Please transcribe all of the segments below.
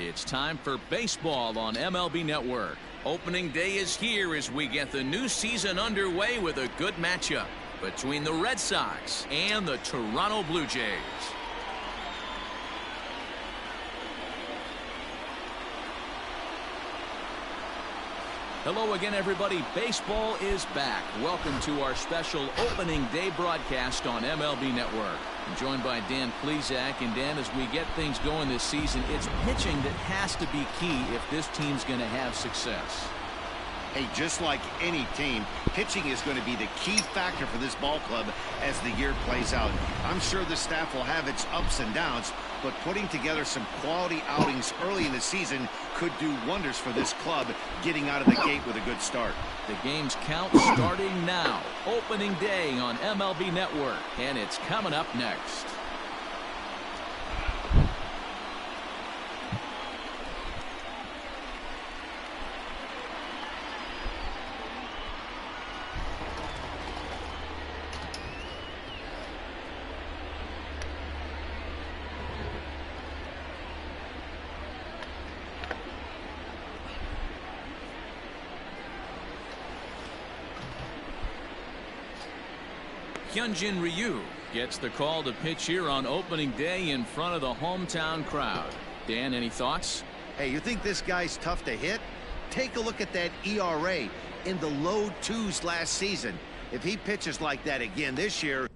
It's time for baseball on MLB Network. Opening day is here as we get the new season underway with a good matchup between the Red Sox and the Toronto Blue Jays. Hello again, everybody. Baseball is back. Welcome to our special opening day broadcast on MLB Network. I'm joined by Dan Plesac. And Dan, as we get things going this season, it's pitching that has to be key if this team's going to have success. Hey, just like any team, pitching is going to be the key factor for this ball club as the year plays out. I'm sure the staff will have its ups and downs, but putting together some quality outings early in the season could do wonders for this club getting out of the gate with a good start. The game's count starting now. Opening day on MLB Network, and it's coming up next. Hyunjin Ryu gets the call to pitch here on opening day in front of the hometown crowd. Dan, any thoughts? Hey, you think this guy's tough to hit? Take a look at that ERA in the low 2s last season. If he pitches like that again this year,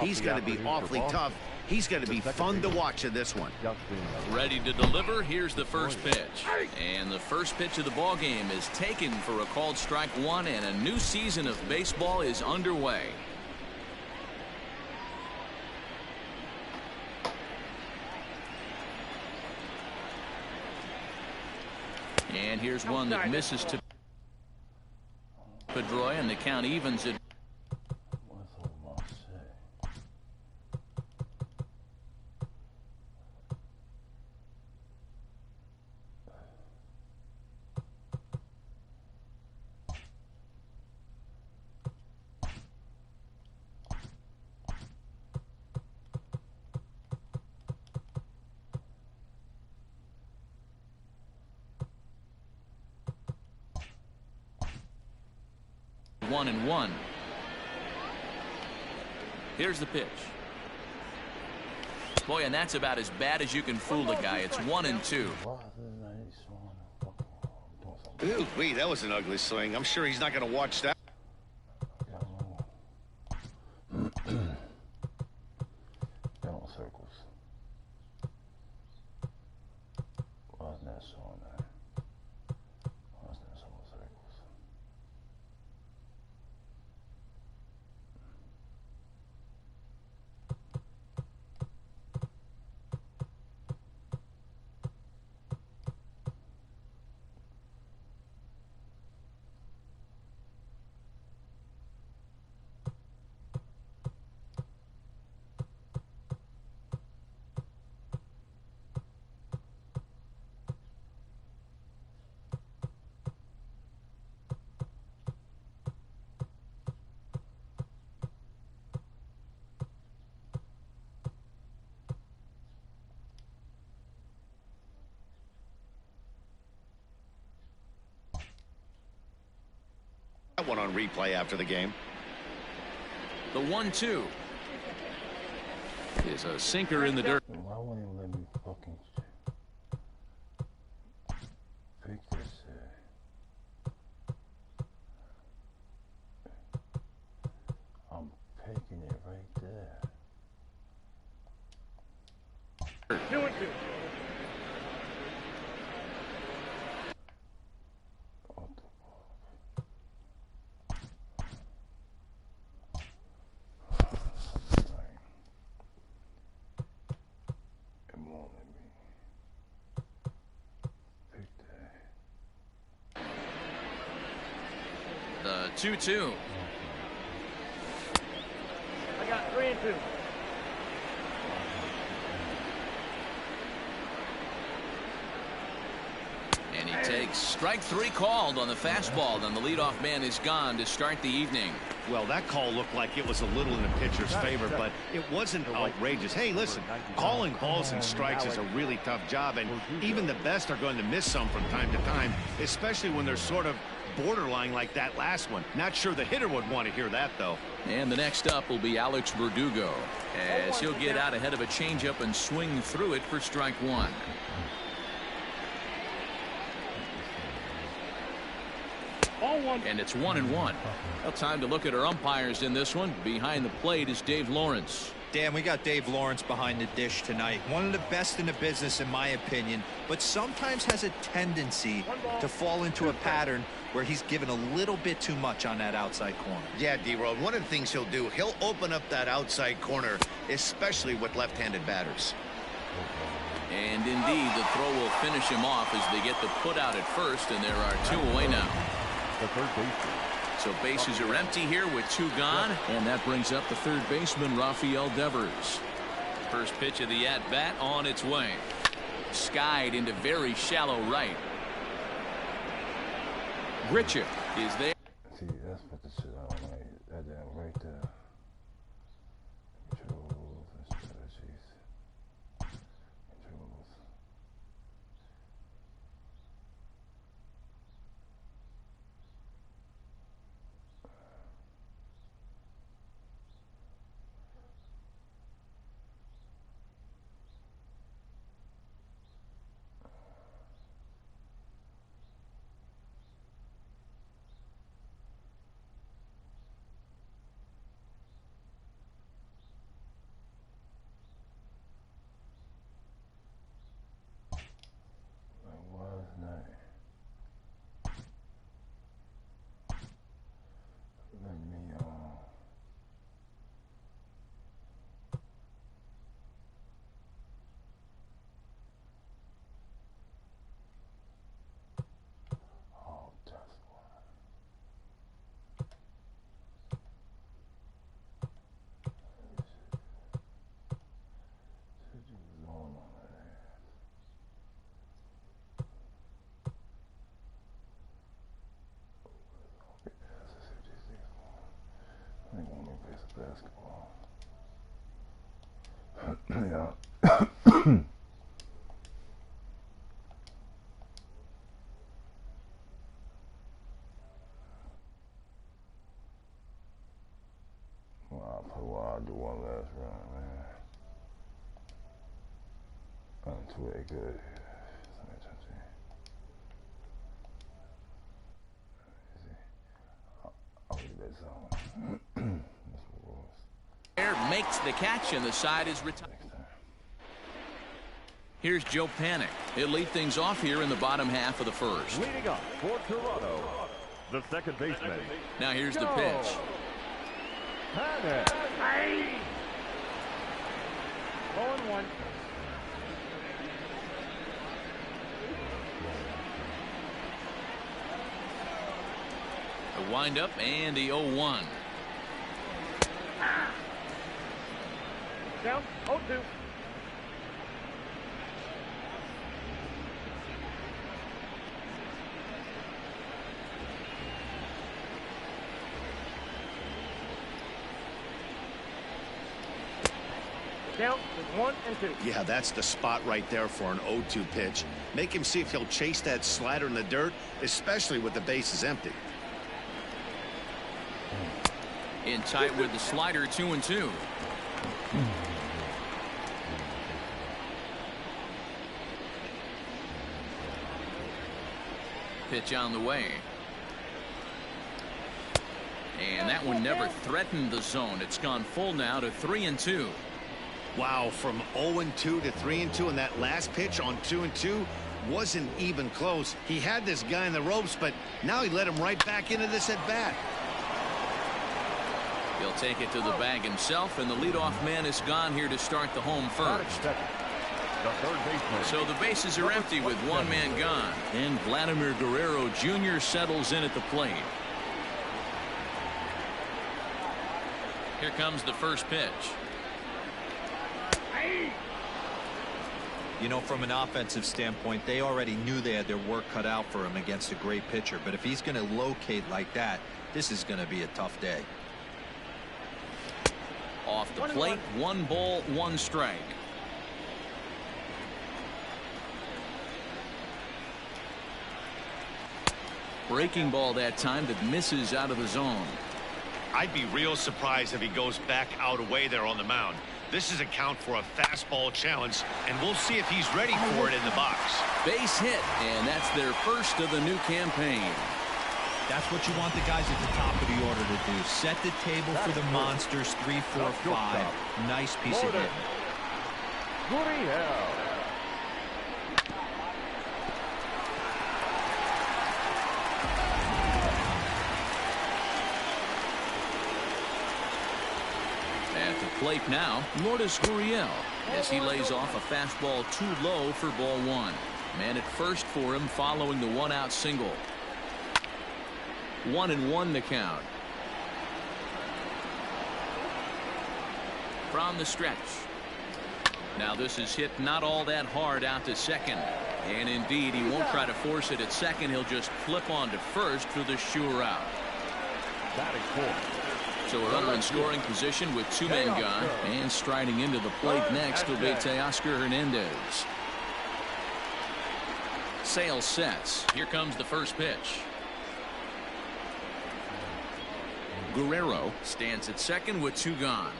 he's going to be awfully tough. He's going to be fun to watch in this one. Ready to deliver. Here's the first pitch. And the first pitch of the ball game is taken for a called strike one, and a new season of baseball is underway. And here's one that misses to Pedroia, and the count evens at 1-1. Here's the pitch. Boy, and that's about as bad as you can fool a guy. It's 1-2. Ooh, wait, that was an ugly swing. I'm sure he's not going to watch that. Circles. Wasn't that so nice? Wasn't that so circles? That one on replay after the game. The 1-2 is a sinker in the dirt. Why won't you let me fucking pick this? I'm picking it right there. 2-2. The 2-2. I got 3-2. And he takes strike 3 called on the fastball. Then the leadoff man is gone to start the evening. Well, that call looked like it was a little in the pitcher's favor, but it wasn't outrageous. Hey, listen, calling balls and strikes is a really tough job, and even the best are going to miss some from time to time, especially when they're sort of borderline like that last one. Not sure the hitter would want to hear that, though. And the next up will be Alex Verdugo, as he'll get out ahead of a changeup and swing through it for strike 1. And it's 1-1. Well, time to look at our umpires in this one. Behind the plate is Dave Lawrence. Dan, we got Dave Lawrence behind the dish tonight. One of the best in the business, in my opinion, but sometimes has a tendency to fall into a pattern where he's given a little bit too much on that outside corner. Yeah, D-Road, one of the things he'll do, he'll open up that outside corner, especially with left-handed batters. And indeed, the throw will finish him off as they get the put out at first, and there are 2 away now. The third baseman. So bases are empty here with 2 gone, and that brings up the third baseman, Rafael Devers. First pitch of the at-bat on its way. Skied into very shallow right. Grichuk is there. See, that's what the shit I don't like. That damn right there. Controls and strategies. Controls. Basketball. Yeah. do one last run, man. Too good. I'll leave that zone. Makes the catch, and the side is retired. Here's Joe Panic. He'll lead things off here in the bottom half of the first. Leading up for Toronto, the second baseman. Now here's the pitch. Panic. 0-1. The windup and the 0-1. Down 0-2. Down to 1 and 2. Yeah, that's the spot right there for an 0-2 pitch. Make him see if he'll chase that slider in the dirt, especially with the bases empty. In tight with the slider, 2-2. Pitch on the way. And that one never threatened the zone. It's gone full now to 3-2. Wow, from 0-2 to 3-2, and that last pitch on 2-2 wasn't even close. He had this guy in the ropes, but now he let him right back into this at bat. He'll take it to the bag himself, and the leadoff man is gone here to start the home first. The third baseman. So the bases are empty with one man gone, and Vladimir Guerrero Jr. settles in at the plate. Here comes the first pitch. You know, from an offensive standpoint, they already knew they had their work cut out for him against a great pitcher. But if he's going to locate like that, this is going to be a tough day. Off the plate, 1 ball, 1 strike. Breaking ball that time that misses out of the zone. I'd be real surprised if he goes back out away there on the mound. This is a count for a fastball challenge, and we'll see if he's ready for it in the box. Base hit, and that's their first of the new campaign. That's what you want the guys at the top of the order to do. Set the table for the monsters. 3, 4, 5. Nice piece of hitting. At the plate now, Lourdes Gurriel, as he lays off a fastball too low for ball 1. Man at first for him following the 1-out single. 1-1 to count. From the stretch. Now this is hit not all that hard out to second. And indeed, he won't try to force it at second. He'll just flip on to first for the sure out. So a runner in scoring position with 2 men gone. And striding into the plate next will be Teoscar Hernandez. Sale sets. Here comes the first pitch. Guerrero stands at second with 2 gone.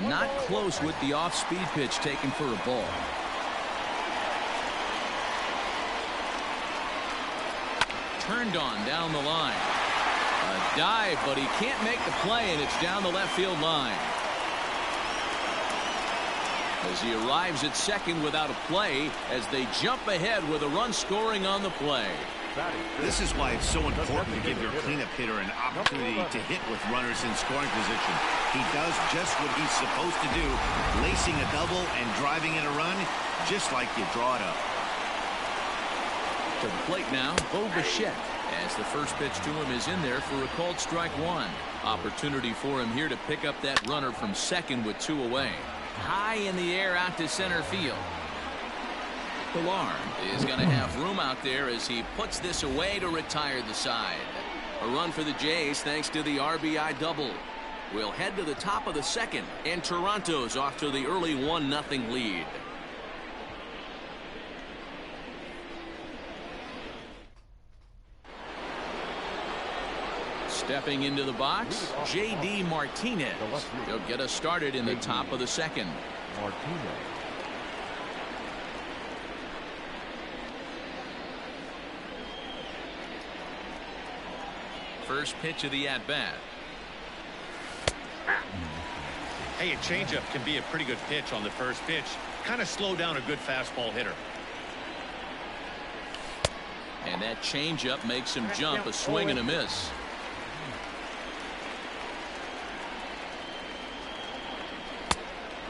Not close with the off-speed pitch taken for a ball. Turned on down the line. A dive, but he can't make the play, and it's down the left field line. As he arrives at second without a play, as they jump ahead with a run scoring on the play. This is why it's so important to give your cleanup hitter an opportunity to hit with runners in scoring position. He does just what he's supposed to do, lacing a double and driving in a run, just like you draw it up. To the plate now, Bo Bichette, as the first pitch to him is in there for a called strike 1. Opportunity for him here to pick up that runner from second with 2 away. High in the air out to center field. Pilar is going to have room out there as he puts this away to retire the side. A run for the Jays thanks to the RBI double. We'll head to the top of the second, and Toronto's off to the early 1-0 lead. Stepping into the box, J.D. Martinez. He'll get us started in the top of the second. Martinez. First pitch of the at-bat. Hey, a changeup can be a pretty good pitch on the first pitch. Kind of slow down a good fastball hitter. And that changeup makes him jump. A swing and a miss.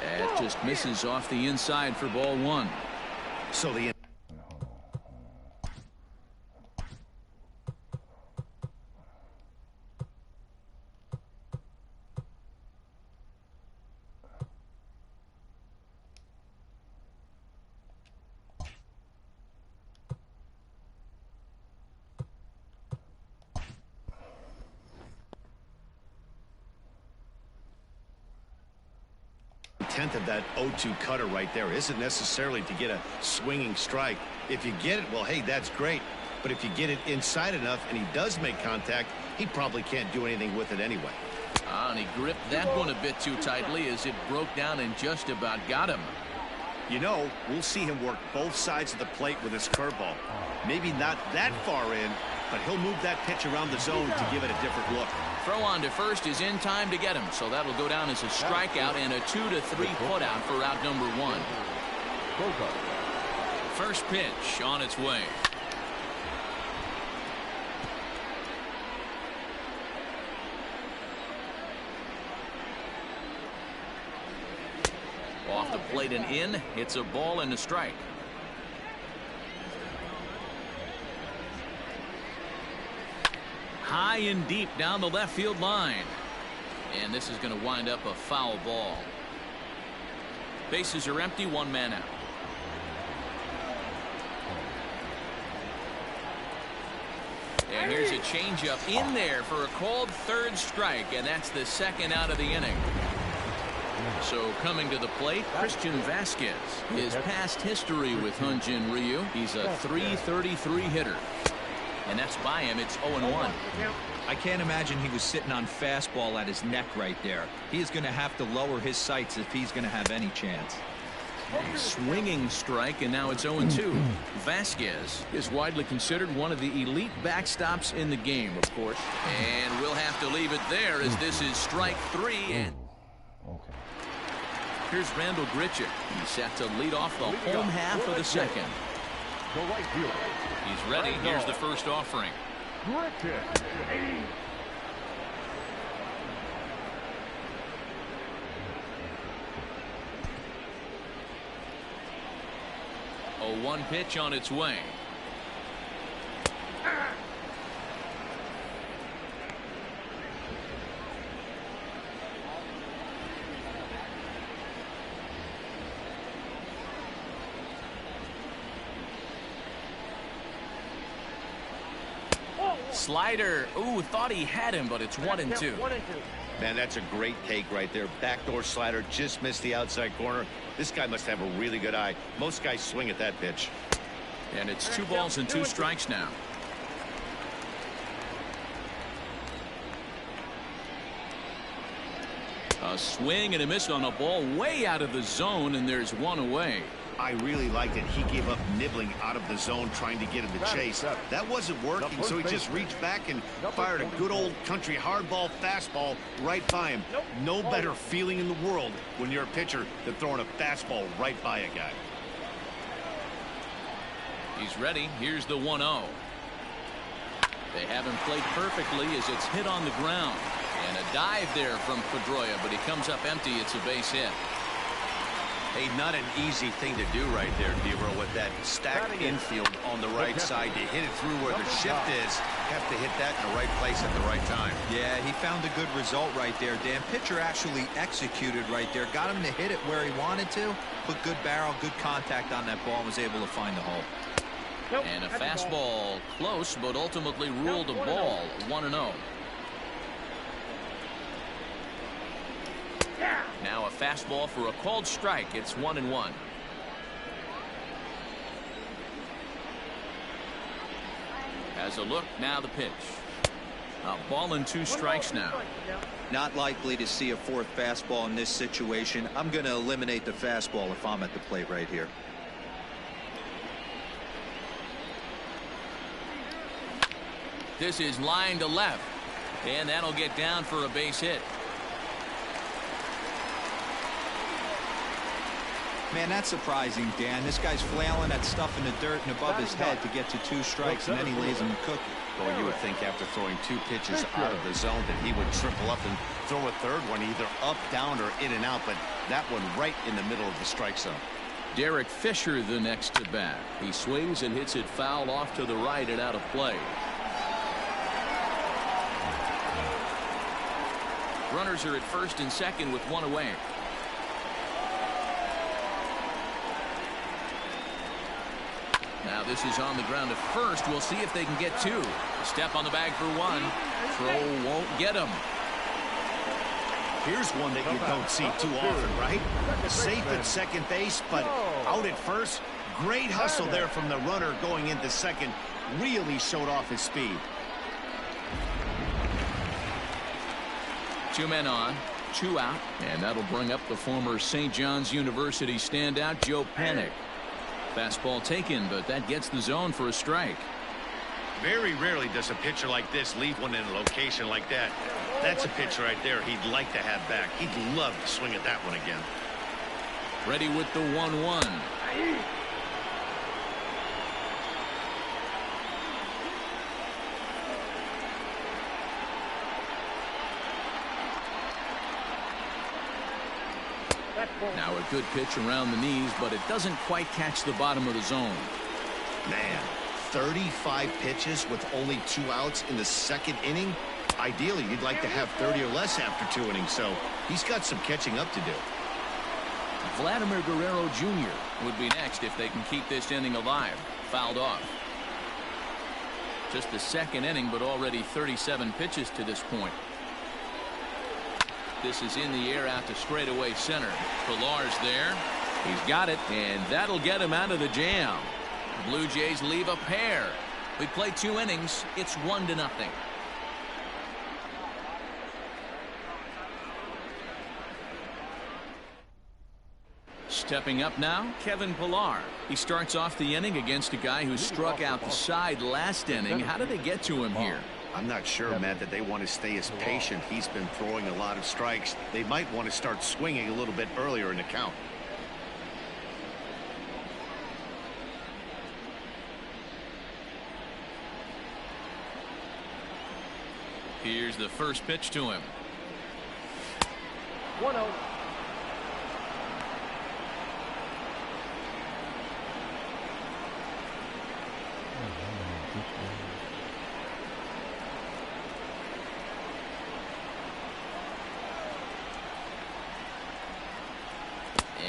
That just misses off the inside for ball one. So the tenth of that 0-2 cutter right there isn't necessarily to get a swinging strike. If you get it, well, hey, that's great. But if you get it inside enough and he does make contact, he probably can't do anything with it anyway. And he gripped that one a bit too tightly as it broke down and just about got him. You know, we'll see him work both sides of the plate with his curveball. Maybe not that far in, but he'll move that pitch around the zone to give it a different look. Throw on to first is in time to get him, so that'll go down as a strikeout and a 2-3 putout for out number one. First pitch on its way. Off the plate and in. It's a ball and a strike. High and deep down the left field line. And this is going to wind up a foul ball. Bases are empty, one man out. And here's a changeup in there for a called third strike, and that's the second out of the inning. So coming to the plate, Christian Vasquez. His past history with Hyunjin Ryu, he's a .333 hitter. And that's by him. It's 0-1. I can't imagine he was sitting on fastball at his neck right there. He is going to have to lower his sights if he's going to have any chance. A swinging strike, and now it's 0-2. Vasquez is widely considered one of the elite backstops in the game, of course. And we'll have to leave it there as this is strike three. And here's Randall Grichuk. He's set to lead off the home half of the second. The right fielder. He's ready. Here's the first offering. Grichuk. 0-1 pitch on its way. Slider. Ooh, thought he had him, but it's 1-2. Man, that's a great take right there. Backdoor slider, just missed the outside corner. This guy must have a really good eye. Most guys swing at that pitch. And it's 2 balls and 2 strikes now. A swing and a miss on a ball way out of the zone, and there's one away. I really liked it. He gave up nibbling out of the zone trying to get in the chase. That wasn't working, so he just reached back and fired a good old country hardball fastball right by him. No better feeling in the world when you're a pitcher than throwing a fastball right by a guy. He's ready. Here's the 1-0. They have him played perfectly as it's hit on the ground. And a dive there from Pedroia, but he comes up empty. It's a base hit. Hey, not an easy thing to do right there, Deaver, with that stacked infield on the right side. To hit it through where the shift is, have to hit that in the right place at the right time. Yeah, he found a good result right there, Dan. Pitcher actually executed right there. Got him to hit it where he wanted to. Put good barrel, good contact on that ball, and was able to find the hole. And a fastball close, but ultimately ruled a ball. 1-0. Now a fastball for a called strike. It's 1-1. As a look, now the pitch. Ball and 2 strikes now. Not likely to see a fourth fastball in this situation. I'm going to eliminate the fastball if I'm at the plate right here. This is line to left, and that'll get down for a base hit. Man, that's surprising, Dan. This guy's flailing that stuff in the dirt and above his head to get to 2 strikes, and then he lays him a cookie. Well, you would think after throwing 2 pitches out of the zone that he would triple up and throw a third one either up, down, or in and out, but that one right in the middle of the strike zone. Derek Fisher the next to bat. He swings and hits it foul off to the right and out of play. Runners are at first and second with 1 away. Now this is on the ground at first. We'll see if they can get 2. Step on the bag for 1. Throw won't get him. Here's one that you don't see too often, right? Safe at second base, but out at first. Great hustle there from the runner going into second. Really showed off his speed. 2 men on, 2 out, and that'll bring up the former St. John's University standout Joe Panik. Fastball taken, but that gets the zone for a strike. Very rarely does a pitcher like this leave one in a location like that. That's a pitcher right there he'd like to have back. He'd love to swing at that one again. Ready with the 1-1. Now a good pitch around the knees, but it doesn't quite catch the bottom of the zone. Man, 35 pitches with only 2 outs in the second inning. Ideally, you'd like to have 30 or less after 2 innings, so he's got some catching up to do. Vladimir Guerrero Jr. would be next if they can keep this inning alive. Fouled off. Just the second inning, but already 37 pitches to this point. This is in the air out to straightaway center. Pilar's there. He's got it, and that'll get him out of the jam. The Blue Jays leave a pair. We play 2 innings. It's 1-0. Stepping up now, Kevin Pillar. He starts off the inning against a guy who struck out the side last inning. How did they get to him here? I'm not sure, Matt, that they want to stay as patient. He's been throwing a lot of strikes. They might want to start swinging a little bit earlier in the count. Here's the first pitch to him. 1-0.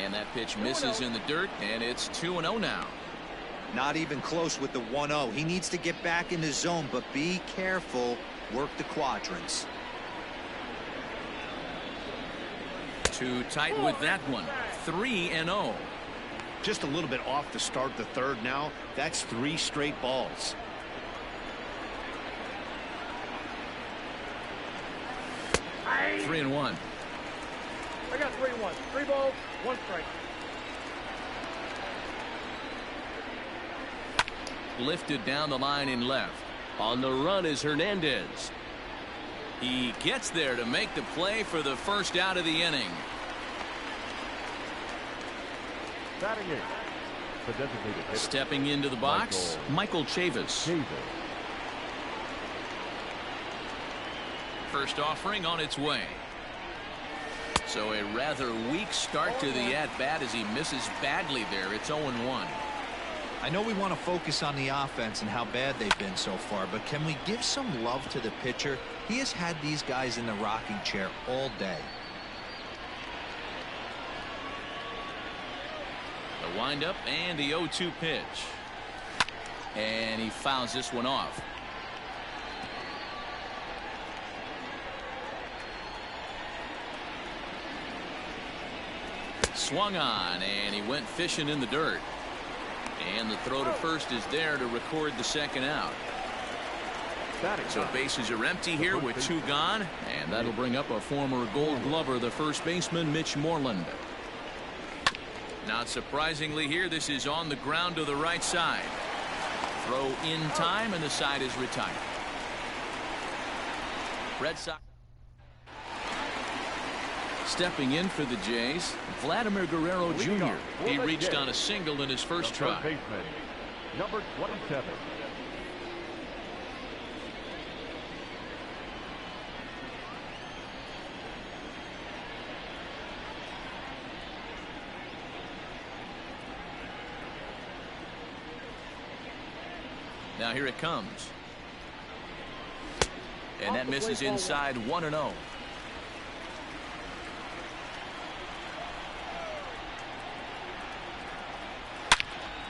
And that pitch misses in the dirt, and it's 2-0 now. Not even close with the 1-0. He needs to get back in the zone, but be careful. Work the quadrants. Too tight with that one. 3-0. Just a little bit off to start the third now. That's 3 straight balls. Aye. 3-1. I got 3-1. 3 balls, 1 strike. Lifted down the line in left. On the run is Hernandez. He gets there to make the play for the first out of the inning. Batting in, the designated hitter. Stepping into the box, Michael Chavis. First offering on its way. So a rather weak start to the at-bat as he misses badly there. It's 0-1. I know we want to focus on the offense and how bad they've been so far, but can we give some love to the pitcher? He has had these guys in the rocking chair all day. The windup and the 0-2 pitch. And he fouls this one off. Swung on, and he went fishing in the dirt. And the throw to first is there to record the second out. So bases are empty here with 2 gone, and that'll bring up a former Gold Glover, the first baseman, Mitch Moreland. Not surprisingly here, this is on the ground to the right side. Throw in time, and the side is retired. Red Sox. Stepping in for the Jays, Vladimir Guerrero Jr. He reached on a single in his first try. Baseman, number 27. Now here it comes. And that misses inside 1-0.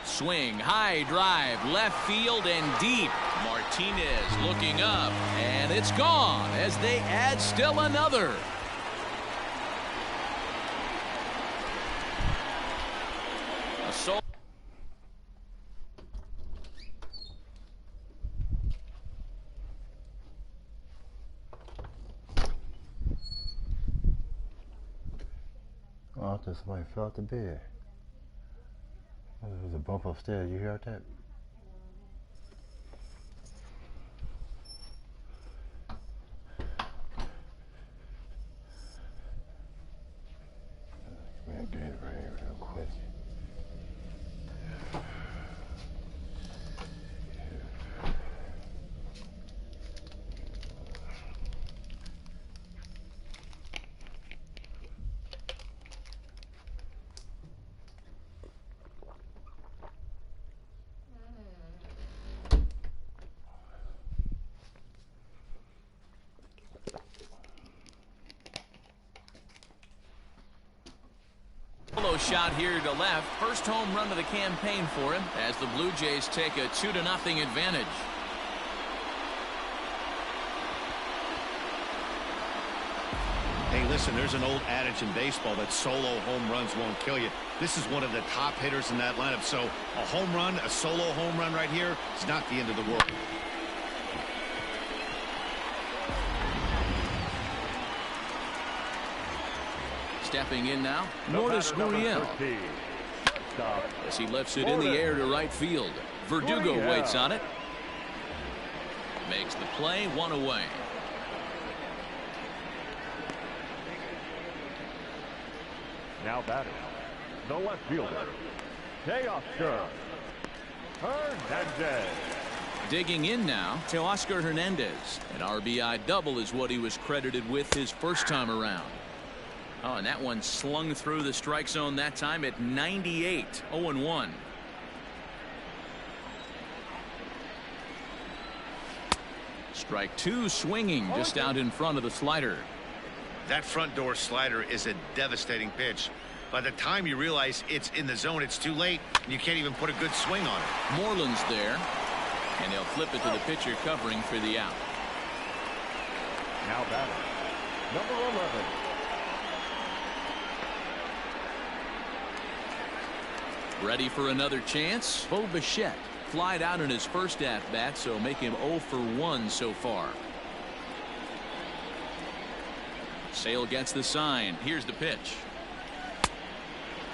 Swing, high drive, left field and deep. Martinez looking up, and it's gone as they add still another. A solo. Oh, I thought somebody fell out the bed. There was a bump upstairs. You heard that? Give me a gate right here real quick. Solo shot here to left. First home run of the campaign for him as the Blue Jays take a 2-0 advantage. Hey, listen, there's an old adage in baseball that solo home runs won't kill you. This is one of the top hitters in that lineup. So a home run, a solo home run right here is not the end of the world. Stepping in now, Lourdes Gurriel. As he lifts it in the air to right field. Verdugo waits on it. Makes the play, 1 away. Now batting, the left fielder, Teoscar Hernandez. Digging in now to Oscar Hernandez. An RBI double is what he was credited with his first time around. Oh, and that one slung through the strike zone that time at 98, 0-1. Strike 2 swinging just out in front of the slider. That front door slider is a devastating pitch. By the time you realize it's in the zone, it's too late. You can't even put a good swing on it. Moreland's there, and they'll flip it to the pitcher covering for the out. Now batting, number 11. Ready for another chance? Bo Bichette flied out in his first at-bat, so make him 0 for 1 so far. Sale gets the sign. Here's the pitch.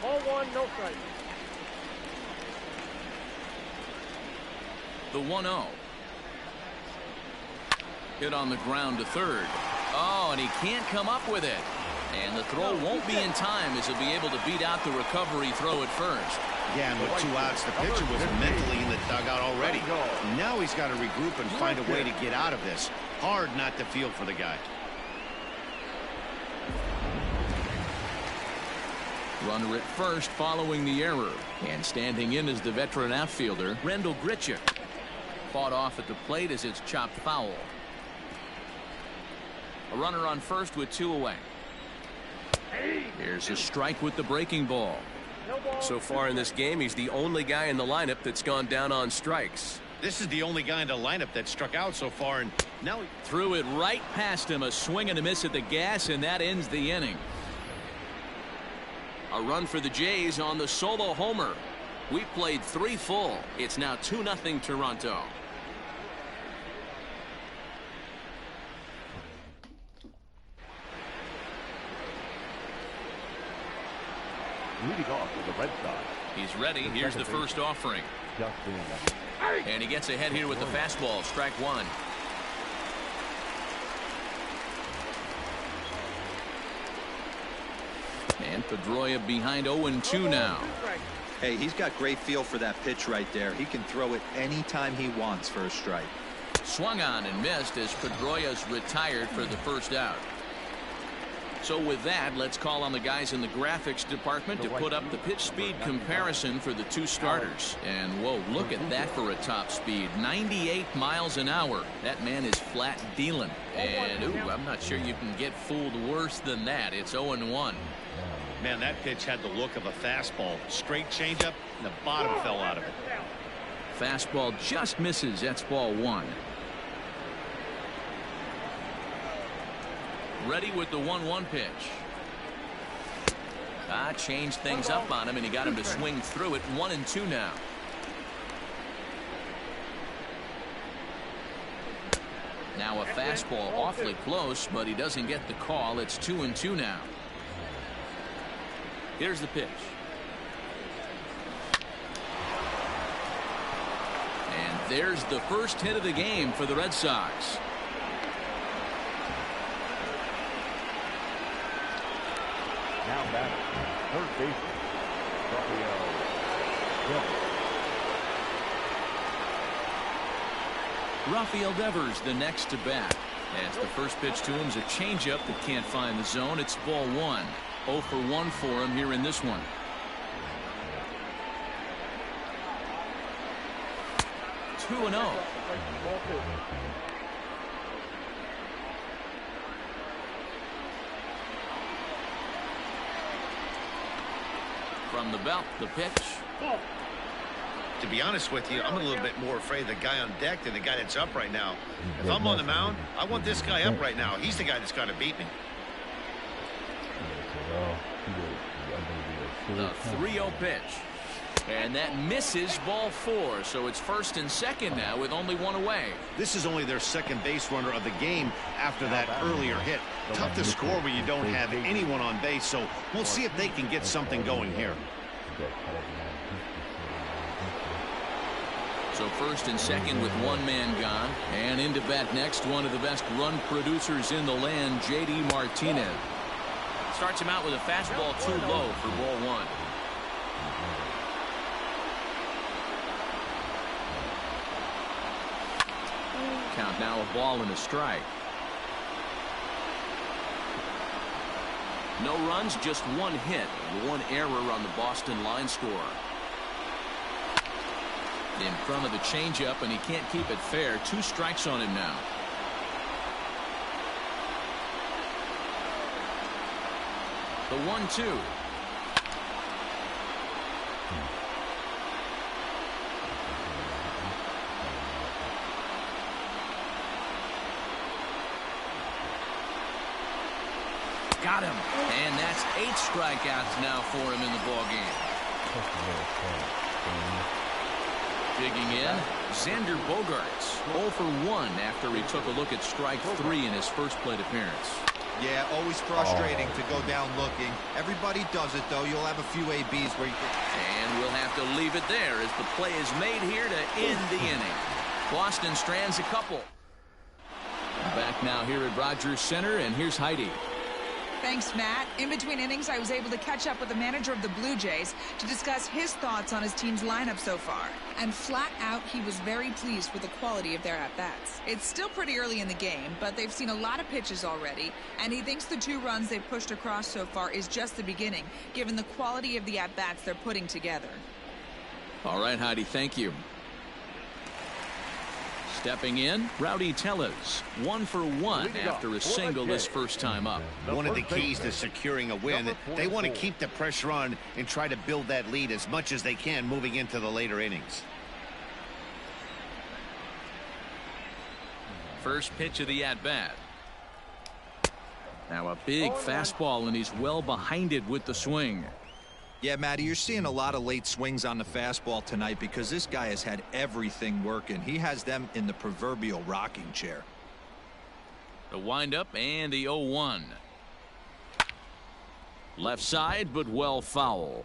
Ball 1, no strike. The 1-0. Hit on the ground to third. Oh, and he can't come up with it. And the throw won't be in time as he'll be able to beat out the recovery throw at first. Yeah, and with 2 outs, the pitcher was mentally in the dugout already. Now he's got to regroup and find a way to get out of this. Hard not to feel for the guy. Runner at first following the error. And standing in is the veteran outfielder, Rendell Grichuk. Fought off at the plate as it's chopped foul. A runner on first with 2 away. Here's a strike with the breaking ball. So far in this game, he's the only guy in the lineup that's gone down on strikes. This is the only guy in the lineup that struck out so far, and now he threw it right past him. A swing and a miss at the gas, and that ends the inning. A run for the Jays on the solo homer. We played 3 full. It's now 2-0 Toronto. Leading off for the Red Sox. He's ready. Here's the first offering. And he gets ahead here with the fastball. Strike one. And Pedroia behind 0-2 now. Hey, he's got great feel for that pitch right there. He can throw it anytime he wants for a strike. Swung on and missed as Pedroia's retired for the first out. So with that, let's call on the guys in the graphics department to put up the pitch speed comparison for the two starters. And whoa, look at that for a top speed. 98 miles an hour. That man is flat dealing. And ooh, I'm not sure you can get fooled worse than that. It's 0-1. Man, that pitch had the look of a fastball. Straight changeup, and the bottom fell out of it. Fastball just misses. That's ball one. Ready with the 1-1 pitch. Changed things up on him, and he got him to swing through it. 1-2 now. Now a fastball awfully close, but he doesn't get the call. It's 2-2 now. Here's the pitch. And there's the first hit of the game for the Red Sox. Now batting, third baseman, Rafael Devers the next to bat. As the first pitch to him is a changeup that can't find the zone. It's ball one. 0 for 1 for him here in this one. Two and 0. From the belt, the pitch. To be honest with you, I'm a little bit more afraid of the guy on deck than the guy that's up right now. If I'm on the mound, I want this guy up right now. He's the guy that's got to beat me. The 3-0 pitch. And that misses ball 4. So it's first and second now with only one away. This is only their second base runner of the game after that earlier hit. Tough to score when you don't have anyone on base, so we'll see if they can get something going here. So first and second with one man gone. And into bat next, one of the best run producers in the land, J.D. Martinez. Starts him out with a fastball too low for ball one. Count now a ball and a strike. No runs, just one hit, one error on the Boston line score. In front of the changeup, and he can't keep it fair. 2 strikes on him now. The 1-2. Got him. And that's 8 strikeouts now for him in the ballgame. Digging in, Xander Bogaerts 0 for 1 after he took a look at strike 3 in his first plate appearance. Yeah, always frustrating to go down looking. Everybody does it, though. You'll have a few ABs where you And we'll have to leave it there as the play is made here to end the inning. Boston strands a couple. Back now here at Rogers Center, and here's Heidi. Thanks, Matt. In between innings, I was able to catch up with the manager of the Blue Jays to discuss his thoughts on his team's lineup so far. And flat out, he was very pleased with the quality of their at-bats. It's still pretty early in the game, but they've seen a lot of pitches already, and he thinks the 2 runs they've pushed across so far is just the beginning, given the quality of the at-bats they're putting together. All right, Heidi, thank you. Stepping in, Rowdy Tellez, 1 for 1 after a single his first time up. One of the keys to securing a win, they want to keep the pressure on and try to build that lead as much as they can moving into the later innings. First pitch of the at-bat. Now a big fastball, and he's well behind it with the swing. Yeah, Matty, you're seeing a lot of late swings on the fastball tonight because this guy has had everything working. He has them in the proverbial rocking chair. The windup and the 0-1. Left side, but well foul.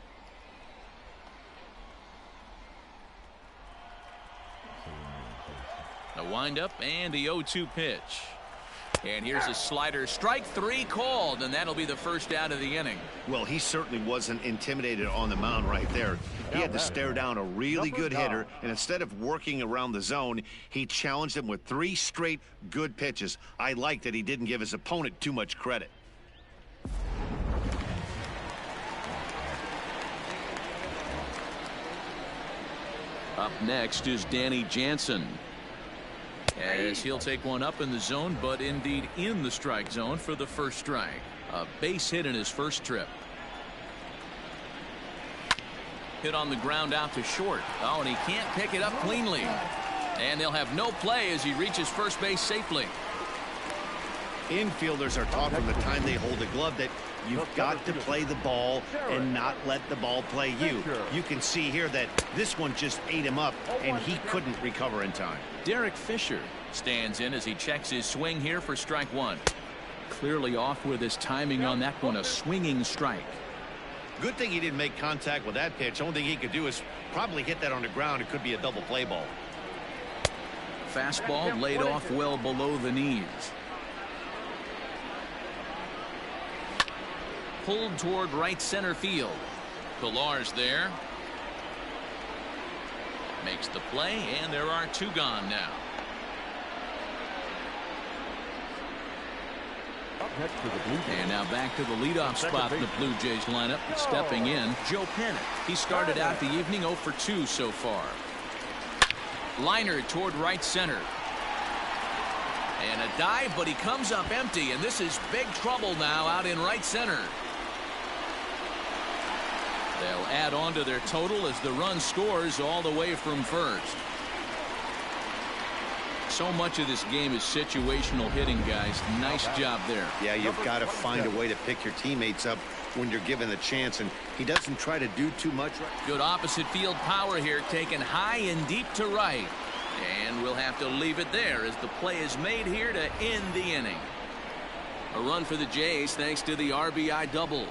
A windup and the 0-2 pitch. And here's a slider. Strike 3 called, and that'll be the first out of the inning. Well, he certainly wasn't intimidated on the mound right there. He had to stare down a really good hitter, and instead of working around the zone, he challenged him with 3 straight good pitches. I like that he didn't give his opponent too much credit. Up next is Danny Jansen, as he'll take one up in the zone, but indeed in the strike zone for the first strike. A base hit in his first trip. Hit on the ground out to short. Oh, and he can't pick it up cleanly. And they'll have no play as he reaches first base safely. Infielders are taught from the time they hold the glove that you've got to play the ball and not let the ball play you. You can see here that this one just ate him up, and he couldn't recover in time. Derek Fisher stands in as he checks his swing here for strike 1. Clearly off with his timing on that one, a swinging strike. Good thing he didn't make contact with that pitch. Only thing he could do is probably hit that on the ground. It could be a double play ball. Fastball laid off well below the knees. Pulled toward right center field. Pilar's there. Makes the play, and there are 2 gone now. And now back to the leadoff spot in the Blue Jays lineup. Stepping in, Joe Pennant. He started out the evening 0 for 2 so far. Liner toward right center. And a dive, but he comes up empty, and this is big trouble now out in right center. They'll add on to their total as the run scores all the way from first. So much of this game is situational hitting, guys. Nice job there. Yeah, you've got to find a way to pick your teammates up when you're given the chance, and he doesn't try to do too much. Good opposite field power here, taken high and deep to right. And we'll have to leave it there as the play is made here to end the inning. A run for the Jays thanks to the RBI double.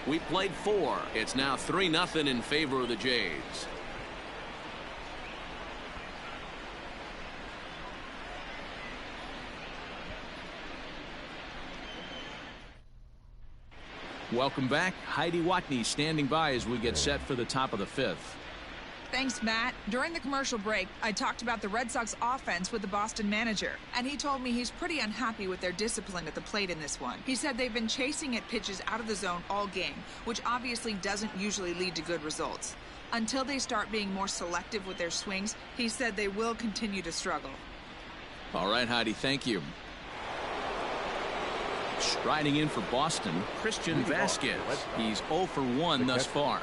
We played 4. It's now 3-0 in favor of the Jays. Welcome back. Heidi Watney standing by as we get set for the top of the 5th. Thanks, Matt. During the commercial break, I talked about the Red Sox offense with the Boston manager, and he told me he's pretty unhappy with their discipline at the plate in this one. He said they've been chasing at pitches out of the zone all game, which obviously doesn't usually lead to good results. Until they start being more selective with their swings, he said they will continue to struggle. All right, Heidi, thank you. Striding in for Boston, Christian Vasquez. He's 0 for 1 thus far.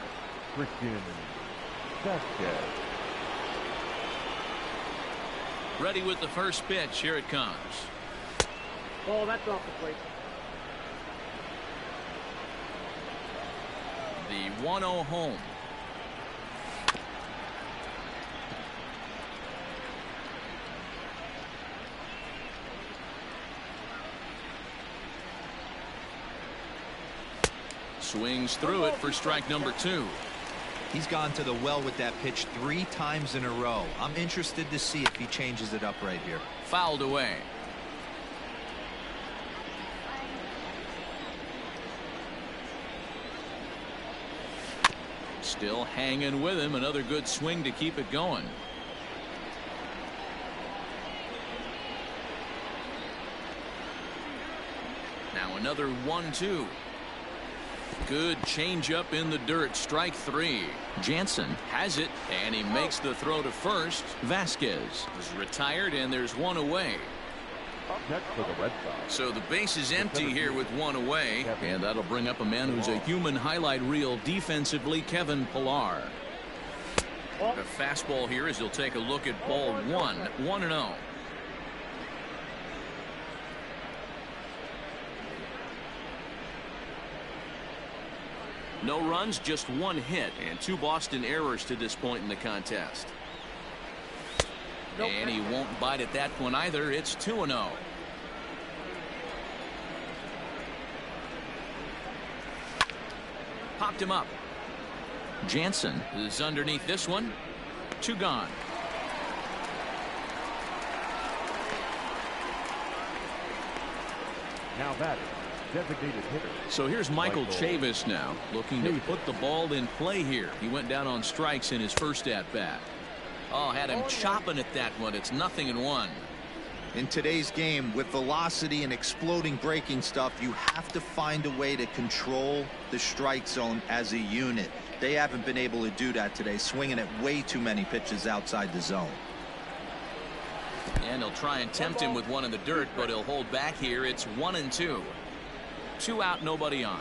Ready with the first pitch. Here it comes. Oh, that's off the plate. The 1-0 home. Swings through it for strike number 2. He's gone to the well with that pitch 3 times in a row. I'm interested to see if he changes it up right here. Fouled away. Still hanging with him. Another good swing to keep it going. Now another 1-2. Good changeup in the dirt. Strike 3. Jansen has it, and he makes the throw to first. Vasquez is retired, and there's 1 away. Up next for the Red Sox. So the base is empty here with 1 away, and that'll bring up a man who's a human highlight reel defensively, Kevin Pillar. The fastball here as he'll take a look at ball 1, 1-0. No runs, just 1 hit, and 2 Boston errors to this point in the contest. And he won't bite at that one either. It's 2-0. Popped him up. Jansen is underneath this one. 2 gone. Now that designated hitter. So here's Michael Chavis now, looking to put the ball in play here. He went down on strikes in his first at-bat. Oh, had him chopping at that one. It's 0-1. In today's game, with velocity and exploding breaking stuff, you have to find a way to control the strike zone as a unit. They haven't been able to do that today, swinging at way too many pitches outside the zone. And he'll try and tempt him with one in the dirt, but he'll hold back here. It's 1-2. 2 out, nobody on.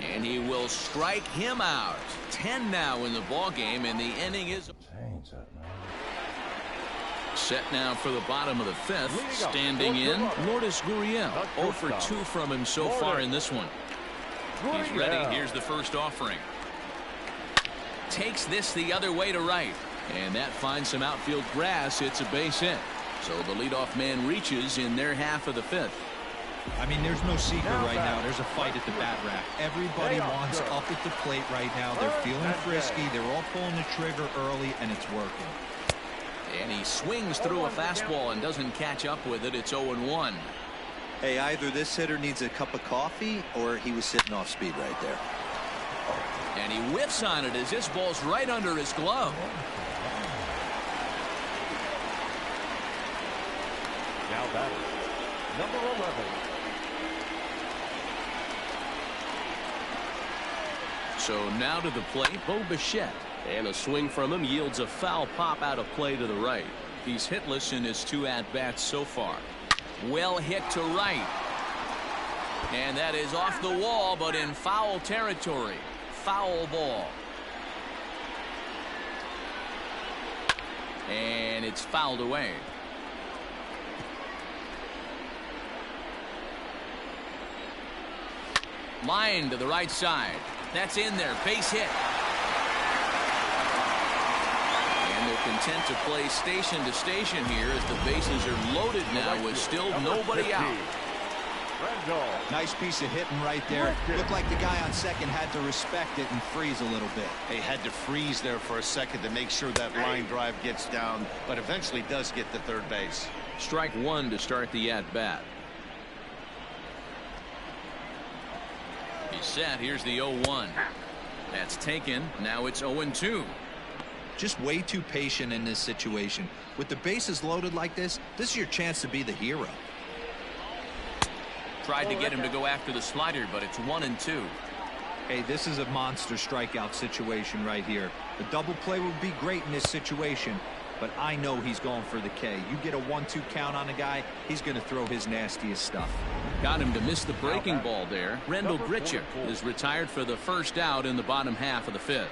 And he will strike him out. 10 now in the ball game, and the inning is Change that, man. set now for the bottom of the 5th. Standing in, Lourdes Gurriel. 0 for 2 from him so far in this one. He's ready. Here's the first offering. Takes this the other way to right. And that finds some outfield grass. It's a base hit. So the leadoff man reaches in their half of the 5th. I mean, there's no secret right now. There's a fight at the bat rack. Everybody wants up at the plate right now. They're feeling frisky. They're all pulling the trigger early, and it's working. And he swings through a fastball and doesn't catch up with it. It's 0-1. Hey, either this hitter needs a cup of coffee or he was sitting off speed right there. And he whiffs on it as this ball's right under his glove. Now batter, number 11. So now to the plate, Bo Bichette. And a swing from him yields a foul pop out of play to the right. He's hitless in his 2 at-bats so far. Well hit to right. And that is off the wall, but in foul territory. Foul ball. And it's fouled away. Line to the right side. That's in there. Base hit. And they're content to play station to station here as the bases are loaded now with still nobody out. Nice piece of hitting right there. Looked like the guy on second had to respect it and freeze a little bit. They had to freeze there for a second to make sure that line drive gets down, but eventually does get to third base. Strike 1 to start the at-bat. He's set. Here's the 0-1. That's taken. Now it's 0-2. Just way too patient in this situation. With the bases loaded like this is your chance to be the hero. Tried to get him to go after the slider, but it's 1-2. Hey, this is a monster strikeout situation right here. The double play would be great in this situation, but I know he's going for the K. You get a 1-2 count on a guy, he's going to throw his nastiest stuff. Got him to miss the breaking ball there. Rendell Grichuk is retired for the first out in the bottom half of the 5th.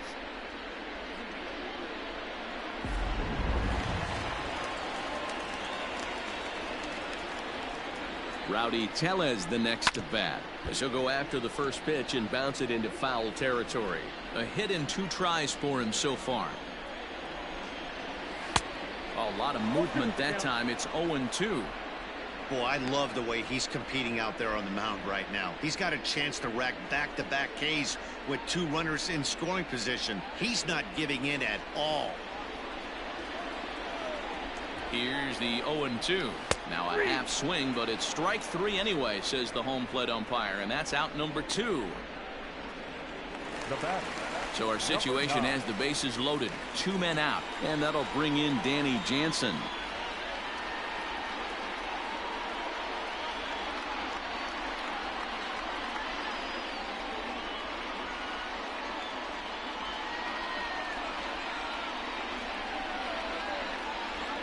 Rowdy Tellez the next to bat, as he'll go after the first pitch and bounce it into foul territory. A hit in 2 tries for him so far. A lot of movement that time. It's 0-2. Boy, I love the way he's competing out there on the mound right now. He's got a chance to rack back-to-back Ks with 2 runners in scoring position. He's not giving in at all. Here's the 0-2. Now a half swing, but it's strike 3 anyway, says the home plate umpire, and that's out number 2. So our situation has the bases loaded, 2 men out, and that'll bring in Danny Jansen.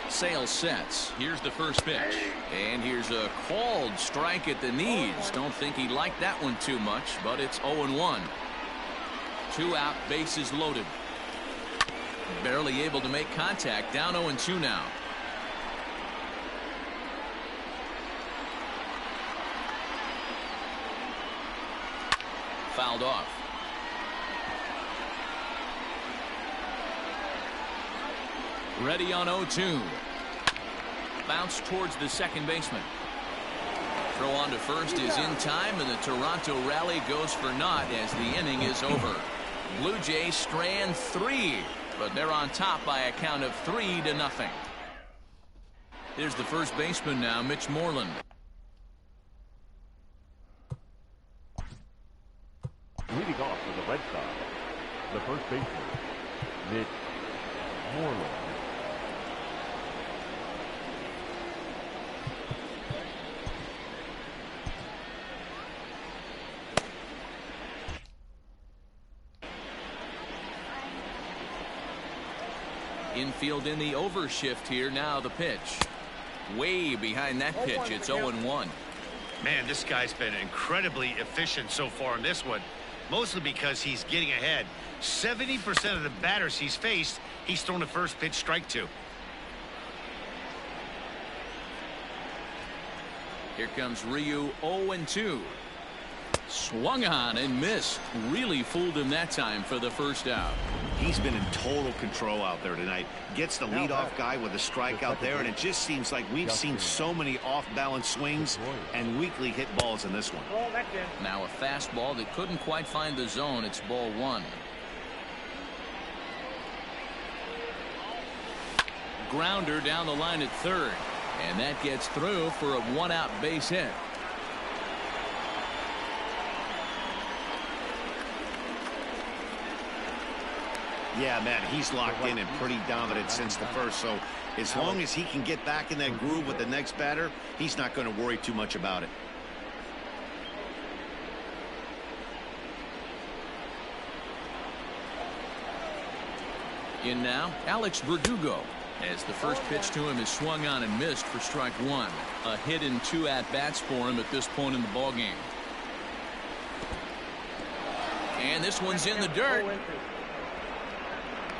Sale sets. Here's the first pitch. And here's a called strike at the knees. Don't think he liked that one too much, but it's 0-1. 2 out, bases loaded. Barely able to make contact. Down 0-2 now. Fouled off. Ready on 0-2. Bounce towards the second baseman. Throw on to first is in time, and the Toronto rally goes for naught as the inning is over. Blue Jays strand 3, but they're on top by a count of 3-0. Here's the first baseman now, Mitch Moreland. Leading off for the Red Sox, the first baseman, Mitch Moreland. Infield in the overshift here. Now the pitch. Way behind that pitch. It's 0-1. Man, this guy's been incredibly efficient so far in this one. Mostly because he's getting ahead. 70% of the batters he's faced, he's thrown the first pitch strike to. Here comes Ryu, 0-2. Swung on and missed. Really fooled him that time for the first out. He's been in total control out there tonight. Gets the leadoff guy with a strike out there, and it just seems like we've seen so many off-balance swings and weakly hit balls in this one. Now a fastball that couldn't quite find the zone. It's ball 1. Grounder down the line at third, and that gets through for a 1-out base hit. Yeah, man, he's locked in and pretty dominant since the first, so as long as he can get back in that groove with the next batter, he's not going to worry too much about it. In now, Alex Verdugo, as the first pitch to him is swung on and missed for strike 1. A hit and 2 at-bats for him at this point in the ballgame. And this one's in the dirt.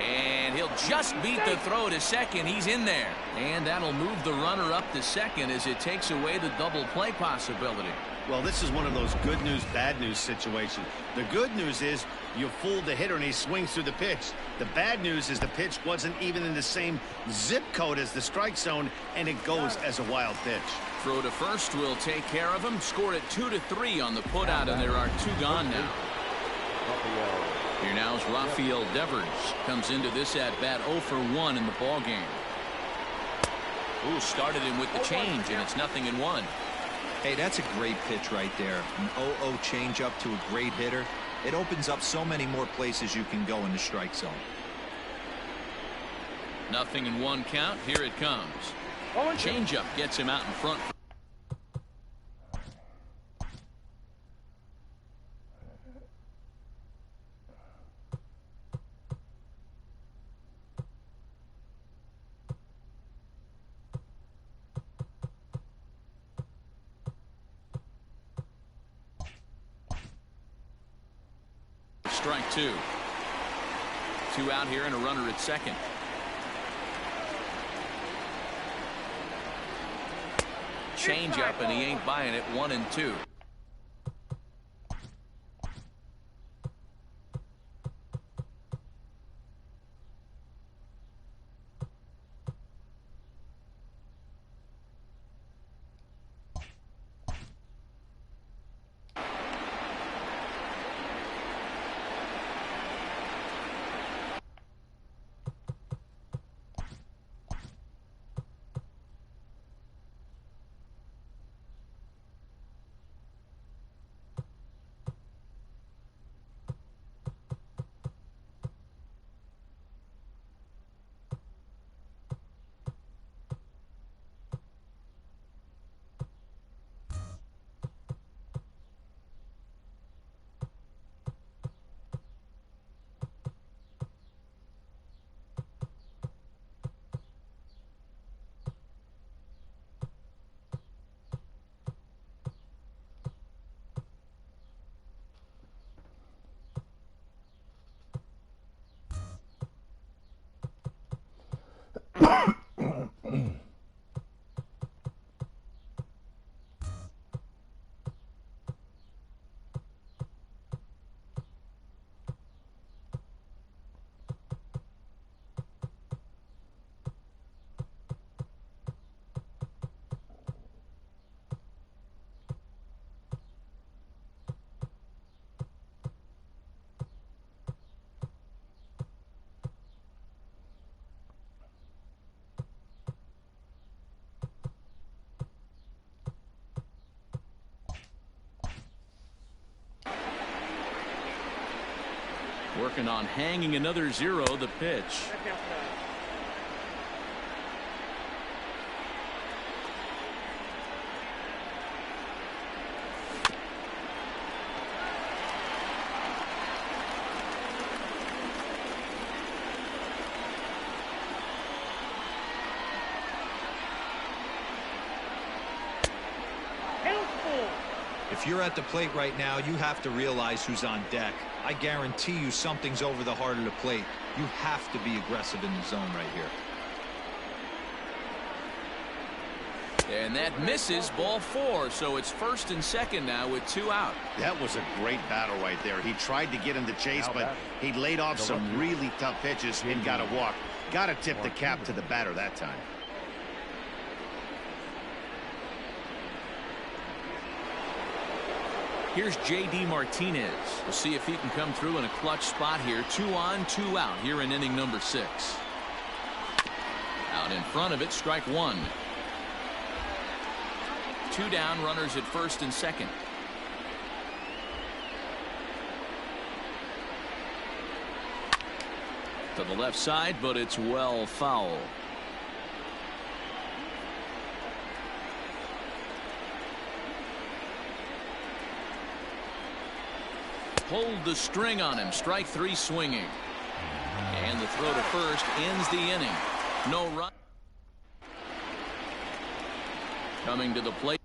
And he'll just beat the throw to second. He's in there. And that'll move the runner up to second as it takes away the double play possibility. Well, this is one of those good news, bad news situations. The good news is you fooled the hitter and he swings through the pitch. The bad news is the pitch wasn't even in the same zip code as the strike zone, and it goes as a wild pitch. Throw to first will take care of him. Scored at 2-3 on the putout, and there are 2 gone now. Here now is Rafael Devers. Comes into this at-bat 0 for 1 in the ballgame. Ooh, started him with the change, and it's 0-1. Hey, that's a great pitch right there. An 0-0 changeup to a great hitter. It opens up so many more places you can go in the strike zone. 0-1 count. Here it comes. Changeup gets him out in front. Strike 2. 2 out here and a runner at second. Change up, and he ain't buying it. 1-2. Working on hanging another 0. The pitch. If you're at the plate right now, you have to realize who's on deck. I guarantee you something's over the heart of the plate. You have to be aggressive in the zone right here. And that misses. Ball 4. So it's 1st and 2nd now with 2 out. That was a great battle right there. He tried to get him to chase, but he laid off some really tough pitches and got a walk. Got to tip the cap to the batter that time. Here's J.D. Martinez. We'll see if he can come through in a clutch spot here. 2 on, 2 out here in inning number 6. Out in front of it, strike 1. 2 down, runners at 1st and 2nd. To the left side, but it's well foul. Pulled the string on him. Strike 3 swinging. And the throw to first ends the inning. No run. Coming to the plate.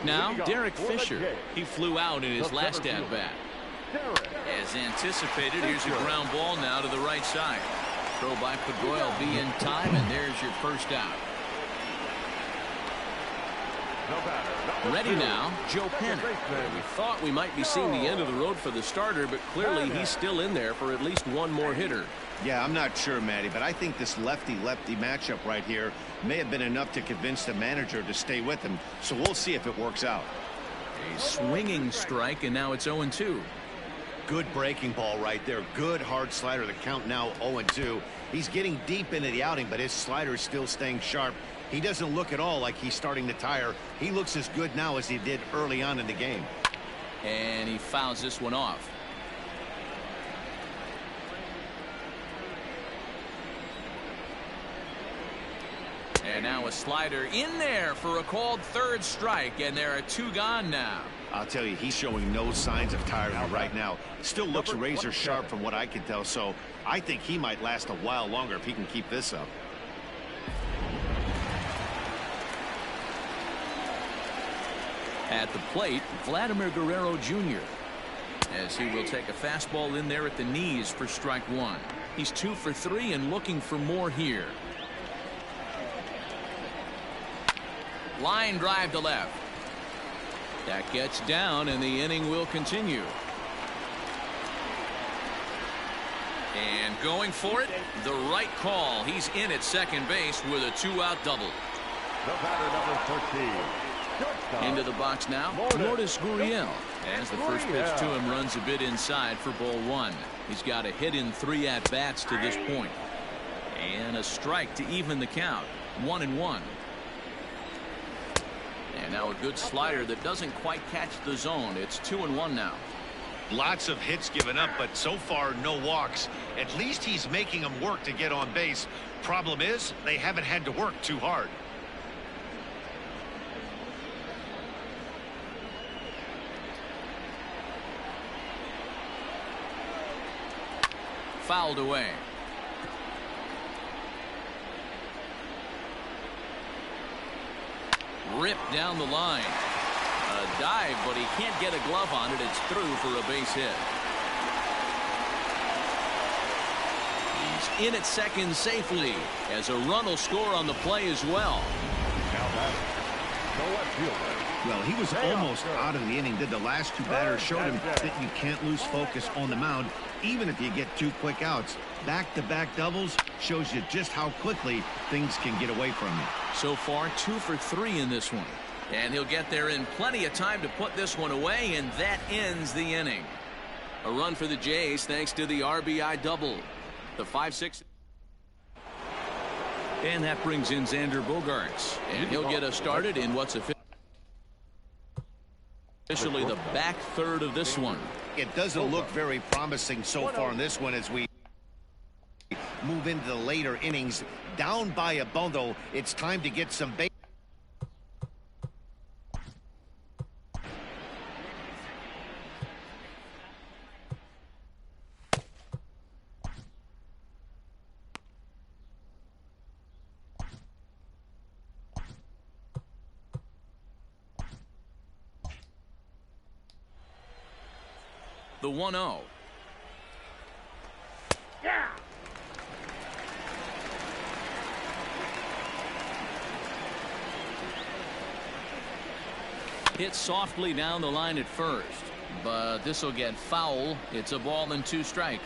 Now, Derek Fisher. He flew out in his last at-bat. As anticipated, here's a ground ball now to the right side. Throw by Pagoy will be in time, and there's your first out. Ready now, Joe Penn. We thought we might be seeing the end of the road for the starter, but clearly he's still in there for at least one more hitter. Yeah, I'm not sure, Matty, but I think this lefty-lefty matchup right here may have been enough to convince the manager to stay with him, so we'll see if it works out. A swinging strike, and now it's 0-2. Good breaking ball right there. Good hard slider. The count now 0-2. He's getting deep into the outing, but his slider is still staying sharp. He doesn't look at all like he's starting to tire. He looks as good now as he did early on in the game. And he fouls this one off. And now a slider in there for a called third strike, and there are 2 gone now. I'll tell you, he's showing no signs of tiring right now. Still looks razor sharp from what I can tell, so I think he might last a while longer if he can keep this up. At the plate, Vladimir Guerrero Jr. as he will take a fastball in there at the knees for strike 1. He's 2 for 3 and looking for more here. Line drive to left. That gets down, and the inning will continue. And going for it, the right call. He's in at second base with a 2-out double. The batter, number 14. Into the box now, Lourdes Gurriel, as the first pitch to him runs a bit inside for ball 1. He's got a hit in 3 at-bats to this point. And a strike to even the count. 1-1. And now a good slider that doesn't quite catch the zone. It's 2-1 now. Lots of hits given up, but so far no walks. At least he's making them work to get on base. Problem is, they haven't had to work too hard. Fouled away. Ripped down the line. A dive, but he can't get a glove on it. It's through for a base hit. He's in at second safely as a run will score on the play as well. Now batter, the left fielder. Well, he was almost out of the inning. Did the last 2 batters showed him that you can't lose focus on the mound, even if you get 2 quick outs. Back-to-back doubles shows you just how quickly things can get away from you. So far, 2 for 3 in this one. And he'll get there in plenty of time to put this one away, and that ends the inning. A run for the Jays thanks to the RBI double. The 5-6. And that brings in Xander Bogaerts. And he'll get us started in what's officially the back third of this one. It doesn't look very promising so far in this one as we move into the later innings. Down by a bundle, it's time to get some base. The 1-0. Yeah. Hit softly down the line at first, but this will get foul. It's a ball and 2 strikes.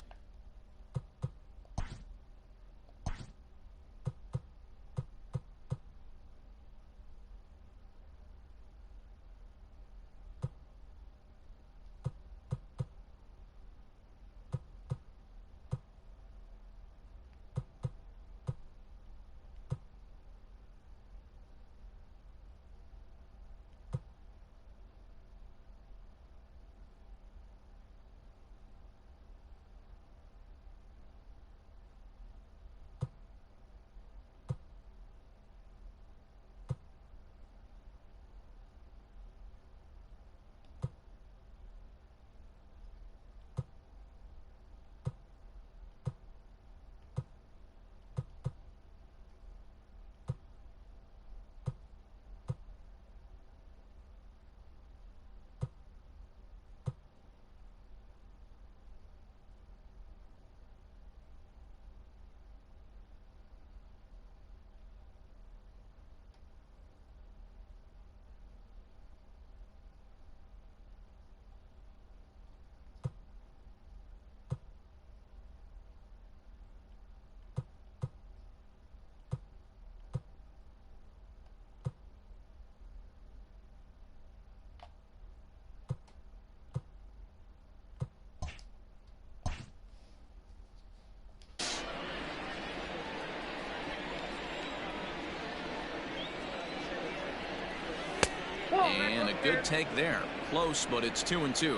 And a good take there. Close, but it's 2-2.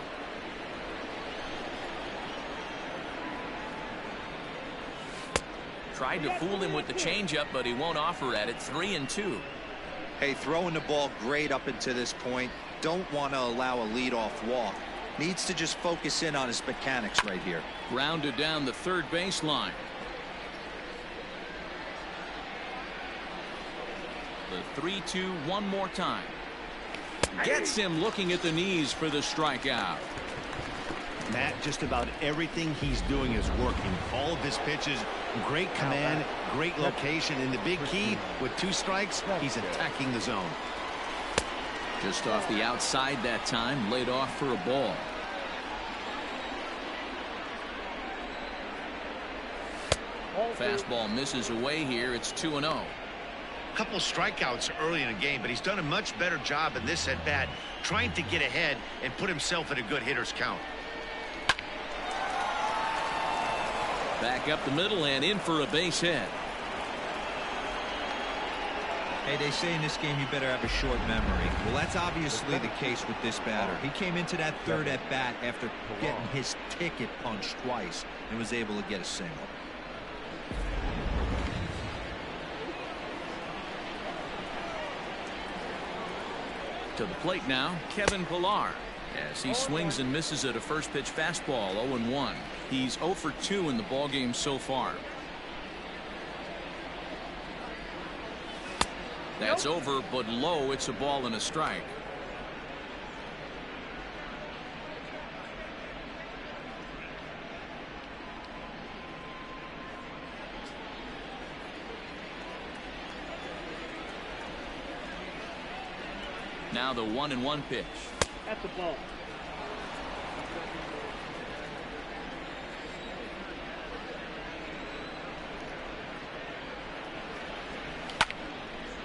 Tried to fool him with the changeup, but he won't offer at it. 3-2. Hey, throwing the ball great up until this point. Don't want to allow a leadoff walk. Needs to just focus in on his mechanics right here. Grounded down the third baseline. The 3-2 one more time. Gets him looking at the knees for the strikeout. Matt, just about everything he's doing is working. All of his pitches, great command, great location, and the big key, with 2 strikes, he's attacking the zone. Just off the outside that time, laid off for a ball. Fastball misses away here. It's 2-0. Couple strikeouts early in the game, but he's done a much better job in this at bat, trying to get ahead and put himself in a good hitter's count. Back up the middle and in for a base hit. Hey, they say in this game you better have a short memory. Well, that's obviously the case with this batter. He came into that third at bat after getting his ticket punched twice and was able to get a single. To the plate now, Kevin Pillar, as he swings and misses at a first pitch fastball. 0-1. He's 0 for 2 in the ballgame so far. That's over, but low. It's a ball and a strike. Now the 1-1 pitch. That's the ball.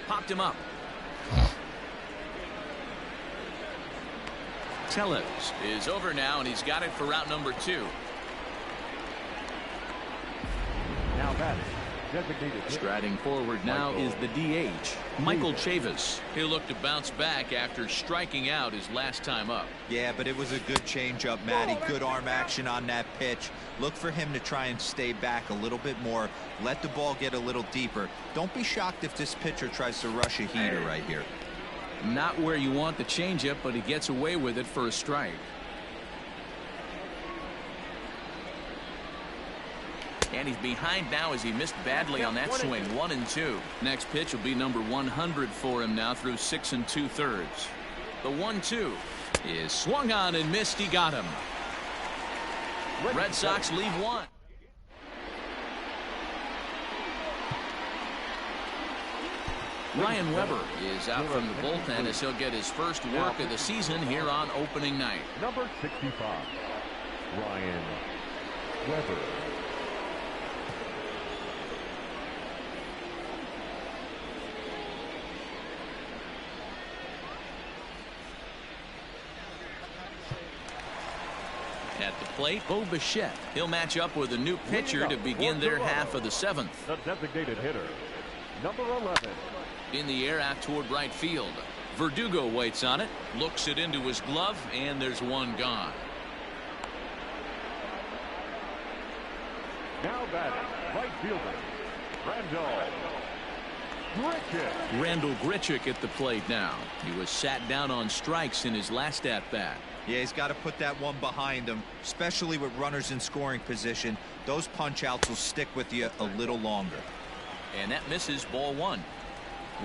Popped him up. Tellez is over now, and he's got it for route number 2. Now batting, designated hitter. Striding forward now is the DH, Michael Chavis. He'll look to bounce back after striking out his last time up. Yeah, but it was a good changeup, Matty. Good arm action on that pitch. Look for him to try and stay back a little bit more. Let the ball get a little deeper. Don't be shocked if this pitcher tries to rush a heater right here. Not where you want the changeup, but he gets away with it for a strike. And he's behind now as he missed badly on that swing. 1-2. Next pitch will be number 100 for him now through 6 2/3. The 1-2 is swung on and missed. He got him. Red Sox leave 1. Ryan Weber is out from the bullpen as he'll get his first work of the season here on opening night. Number 65, Ryan Weber. At the plate, Bo Bichette. He'll match up with a new pitcher to begin their half of the 7th. The designated hitter, number 11. In the air out toward right field. Verdugo waits on it, looks it into his glove, and there's one gone. Now batting, right fielder, Randall Grichuk at the plate now. He was sat down on strikes in his last at-bat. Yeah, he's got to put that one behind him, especially with runners in scoring position. Those punch-outs will stick with you a little longer. And that misses. Ball 1.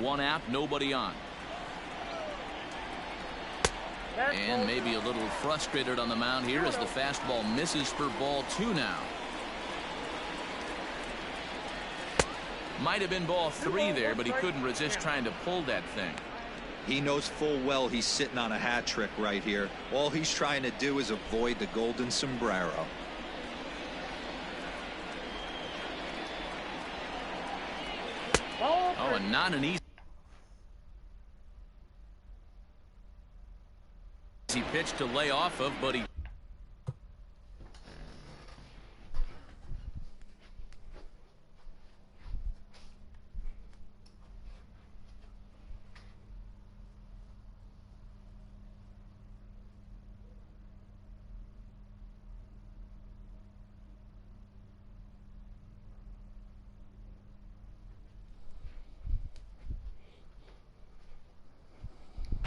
1 out, nobody on. And maybe a little frustrated on the mound here as the fastball misses for ball 2 now. Might have been ball 3 there, but he couldn't resist trying to pull that thing. He knows full well he's sitting on a hat trick right here. All he's trying to do is avoid the golden sombrero. Oh, and not an easy pitch to lay off of, but he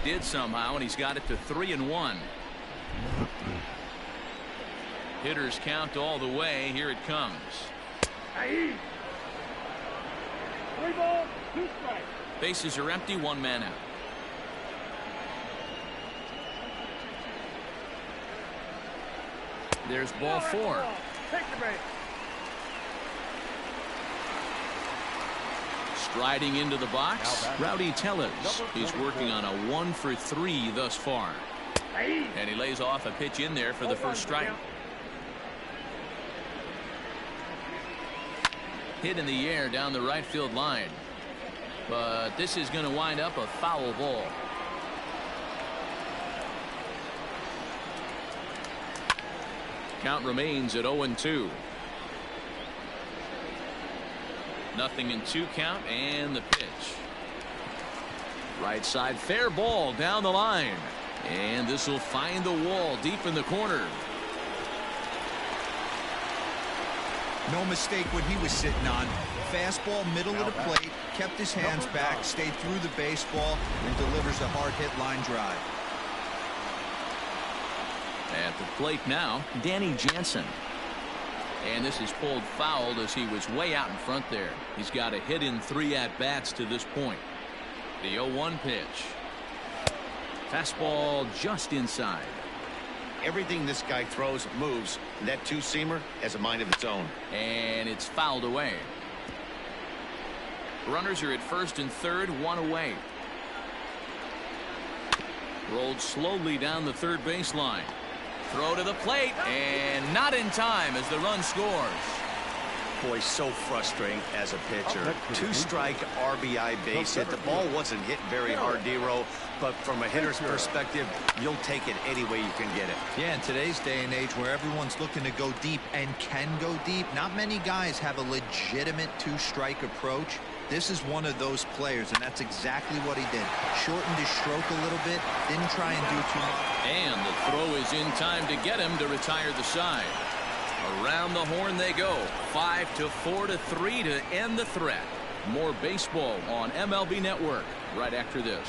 did somehow, and he's got it to 3-1. Hitters count all the way. Here it comes. 3 balls, 2 strikes. Bases are empty, 1 man out. There's ball 4. Take the base. Striding into the box, Rowdy Tellez. He's working on a 1 for 3 thus far. And he lays off a pitch in there for the first strike. Hit in the air down the right field line. But this is going to wind up a foul ball. Count remains at 0-2. 0-2 count, and the pitch. Right side, fair ball down the line. And this will find the wall deep in the corner. No mistake what he was sitting on. Fastball, middle of the plate, kept his hands back, stayed through the baseball, and delivers a hard-hit line drive. At the plate now, Danny Jansen. And this is pulled fouled as he was way out in front there. He's got a hit in 3 at-bats to this point. The 0-1 pitch. Fastball just inside. Everything this guy throws moves. That two-seamer has a mind of its own. And it's fouled away. Runners are at first and third, 1 away. Rolled slowly down the third baseline. Throw to the plate, and not in time as the run scores. Boy, so frustrating as a pitcher. 2-strike RBI base hit. The ball wasn't hit very hard, D-Row, but from a hitter's perspective, you'll take it any way you can get it. Yeah, in today's day and age where everyone's looking to go deep and can go deep, not many guys have a legitimate 2-strike approach. This is one of those players, and that's exactly what he did. Shortened his stroke a little bit, didn't try and do too much. And the throw is in time to get him to retire the side. Around the horn they go. 5-4-3 to end the threat. More baseball on MLB Network right after this.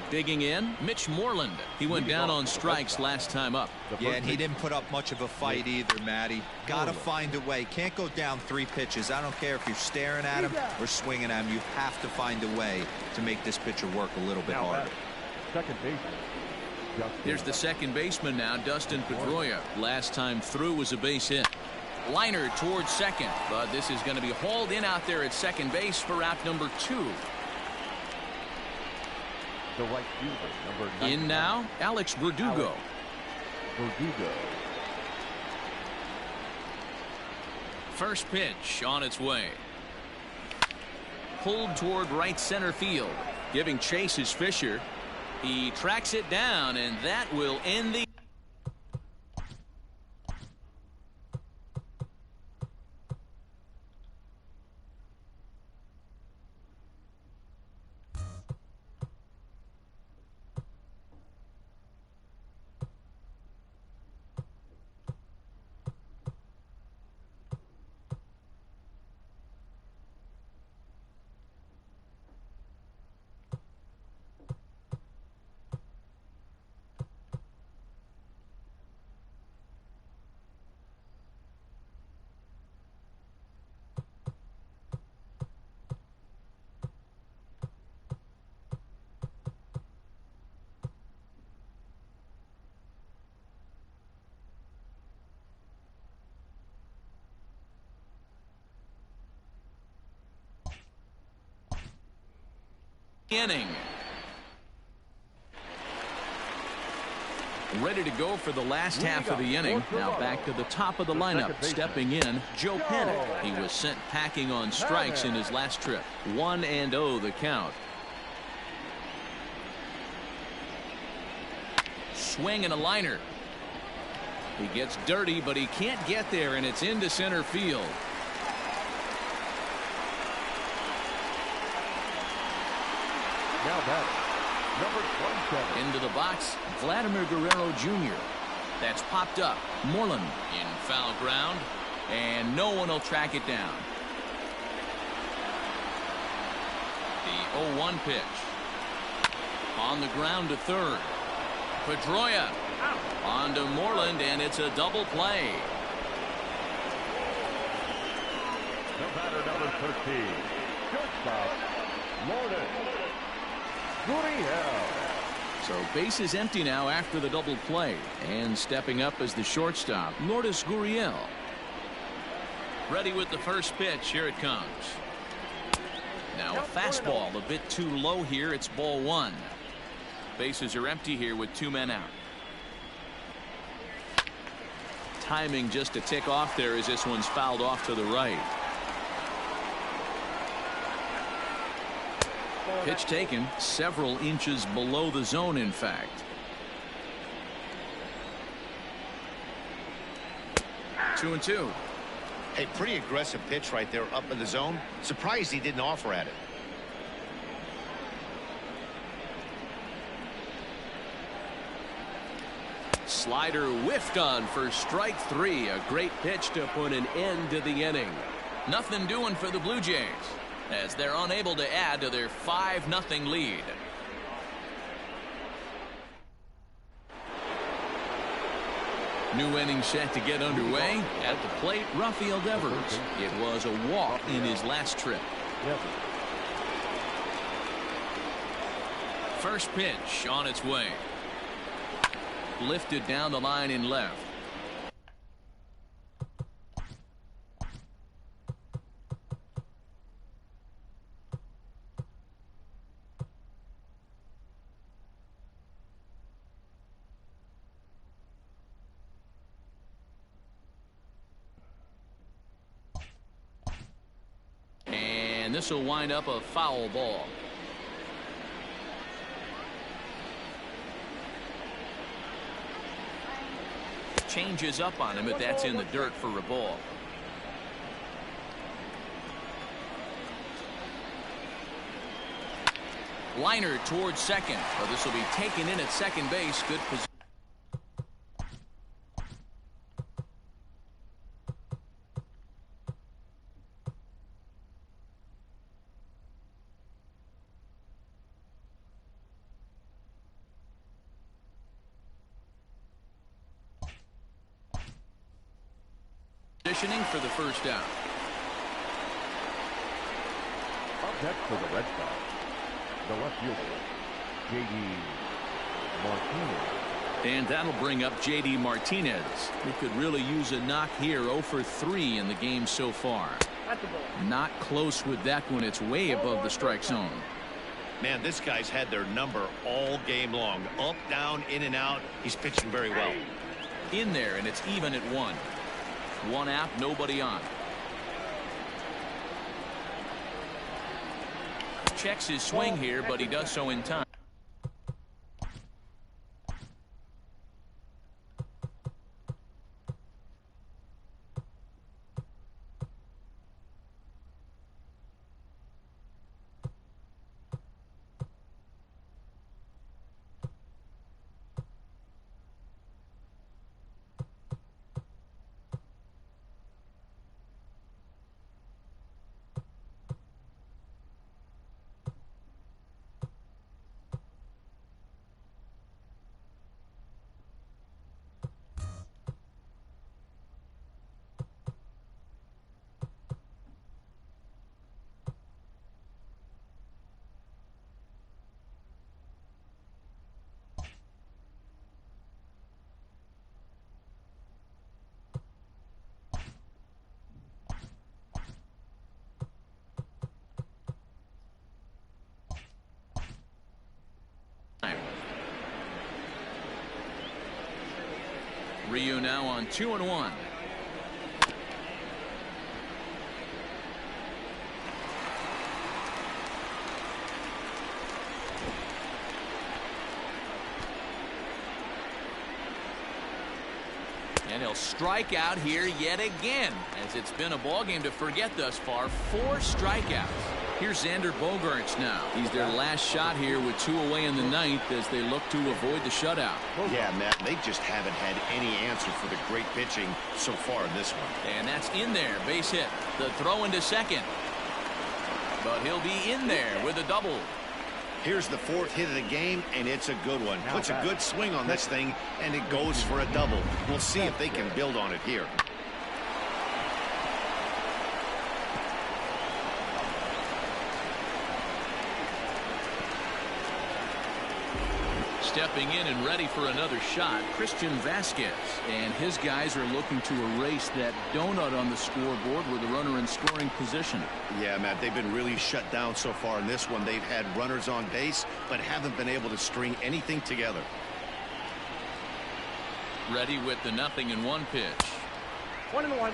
Digging in, Mitch Moreland. He went down on strikes last time up. Yeah, and he didn't put up much of a fight either, Matty. Gotta find a way. Can't go down 3 pitches. I don't care if you're staring at him or swinging at him. You have to find a way to make this pitcher work a little bit harder. Second baseman. Here's the second baseman now, Dustin Pedroia. Last time through was a base hit. Liner towards second, but this is going to be hauled in out there at second base for out number 2. The right fielder, number 9. In now, Alex Verdugo. First pitch on its way. Pulled toward right center field. Giving chase is Fisher. He tracks it down, and that will end the inning. Ready to go for the last half of the inning. Now back to the top of the lineup. Stepping in, Joe Panik. He was sent packing on strikes in his last trip. 1-0 the count. Swing and a liner. He gets dirty, but he can't get there, and it's into center field. Now batting, number 27. Into the box, Vladimir Guerrero Jr. That's popped up. Moreland in foul ground, and no one will track it down. The 0-1 pitch. On the ground to third. Pedroia on to Moreland, and it's a double play. The batter, number 13, shortstop, Lourdes Gurriel. So base is empty now after the double play, and stepping up as the shortstop, Lourdes Gurriel. Ready with the first pitch. Here it comes. Now a fastball a bit too low here. It's ball one. Bases are empty here with 2 men out. Timing just a tick off there as this one's fouled off to the right. Pitch taken several inches below the zone, in fact. 2-2. Hey, pretty aggressive pitch right there up in the zone. Surprised he didn't offer at it. Slider whiffed on for strike 3. A great pitch to put an end to the inning. Nothing doing for the Blue Jays as they're unable to add to their 5-0 lead. New inning set to get underway. At the plate, Rafael Devers. It was a walk in his last trip. First pitch on its way. Lifted down the line in left. And this will wind up a foul ball. Changes up on him, but that's in the dirt for a ball. Liner towards second, but this will be taken in at second base. Good position. Positioning for the first down. Up next for the Red Sox, the left fielder, J.D. Martinez. And that'll bring up J.D. Martinez. He could really use a knock here. 0 for 3 in the game so far. Not close with that one. It's way above the strike zone. Man, this guy's had their number all game long. Up, down, in and out. He's pitching very well. In there, and it's even at 1. One out, nobody on. Checks his swing here, but he does so in time. Ryu now on 2-1. And he'll strike out here yet again, as it's been a ball game to forget thus far. 4 strikeouts. Here's Xander Bogaerts now. He's their last shot here with 2 away in the ninth as they look to avoid the shutout. Yeah, Matt, they just haven't had any answer for the great pitching so far in this one. And that's in there. Base hit. The throw into second. But he'll be in there with a double. Here's the 4th hit of the game, and it's a good one. Puts a good swing on this thing, and it goes for a double. We'll see if they can build on it here. Stepping in and ready for another shot, Christian Vasquez. And his guys are looking to erase that donut on the scoreboard with a runner in scoring position. Yeah, Matt, they've been really shut down so far in this one. They've had runners on base, but haven't been able to string anything together. Ready with the 0-1 pitch. 1-1.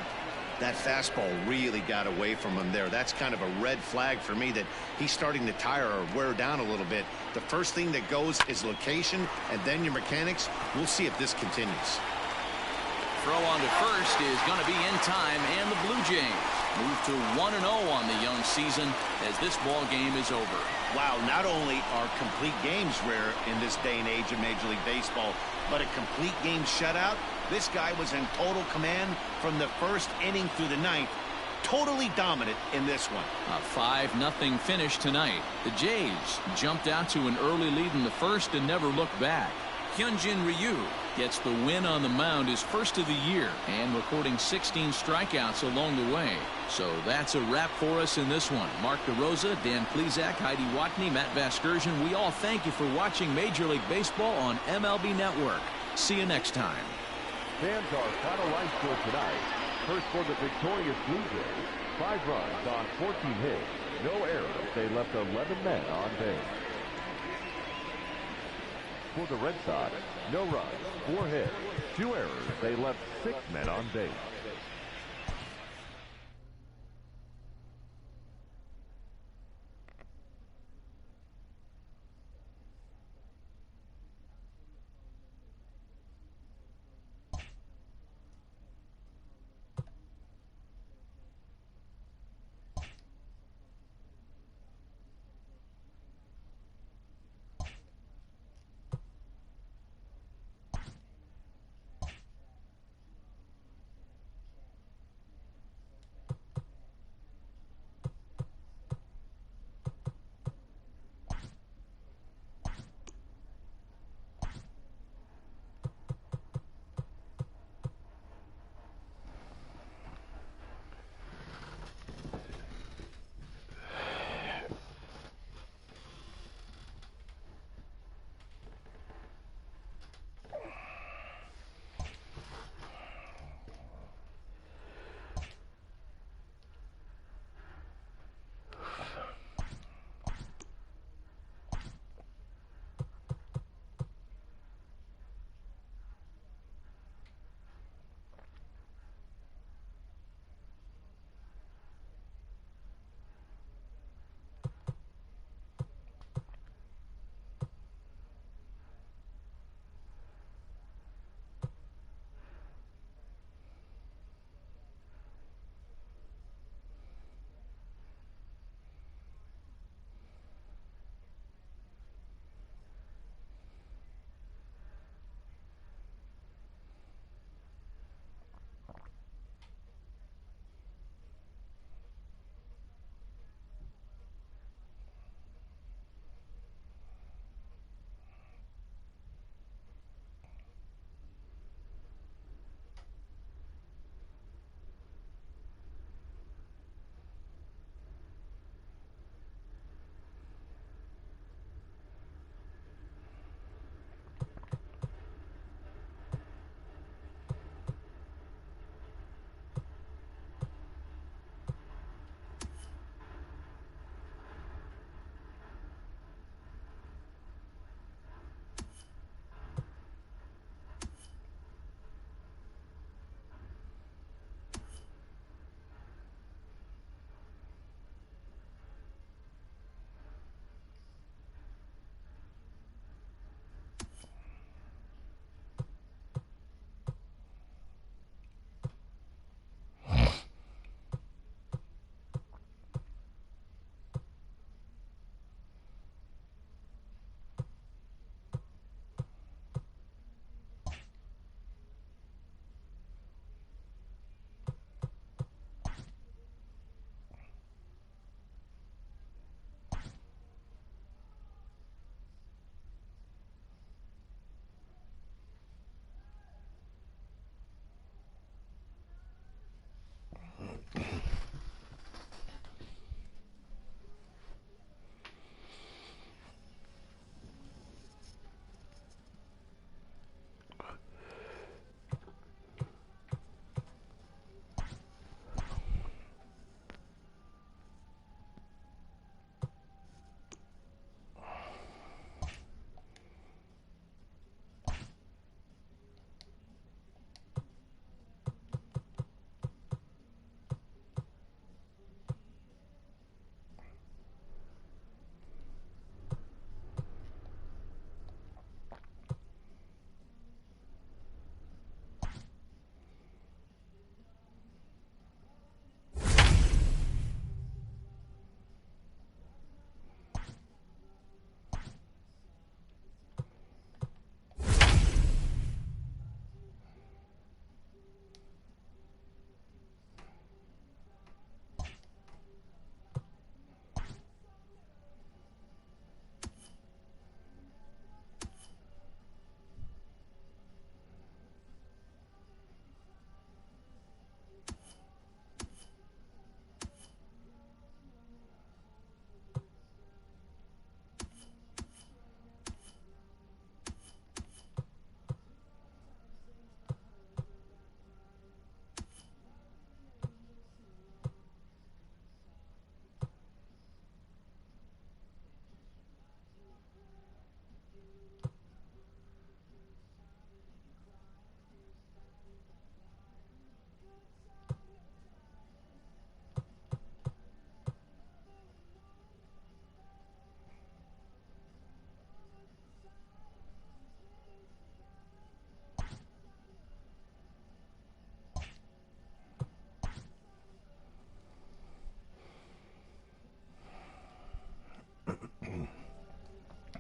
That fastball really got away from him there. That's kind of a red flag for me that he's starting to tire or wear down a little bit. The first thing that goes is location, and then your mechanics. We'll see if this continues. Throw on to first is going to be in time, and the Blue Jays move to 1-0 on the young season as this ball game is over. Wow, not only are complete games rare in this day and age of Major League Baseball, but a complete game shutout. This guy was in total command from the first inning through the ninth. Totally dominant in this one. A 5-0 finish tonight. The Jays jumped out to an early lead in the first and never looked back. Hyunjin Ryu gets the win on the mound, his first of the year, and recording 16 strikeouts along the way. So that's a wrap for us in this one. Mark DeRosa, Dan Plesac, Heidi Watney, Matt Vasgersian, we all thank you for watching Major League Baseball on MLB Network. See you next time. Fans, our final line score tonight. First for the victorious Blue Jays, 5 runs on 14 hits, no errors. They left 11 men on base. For the Red Sox, no runs, 4 hits, 2 errors. They left 6 men on base.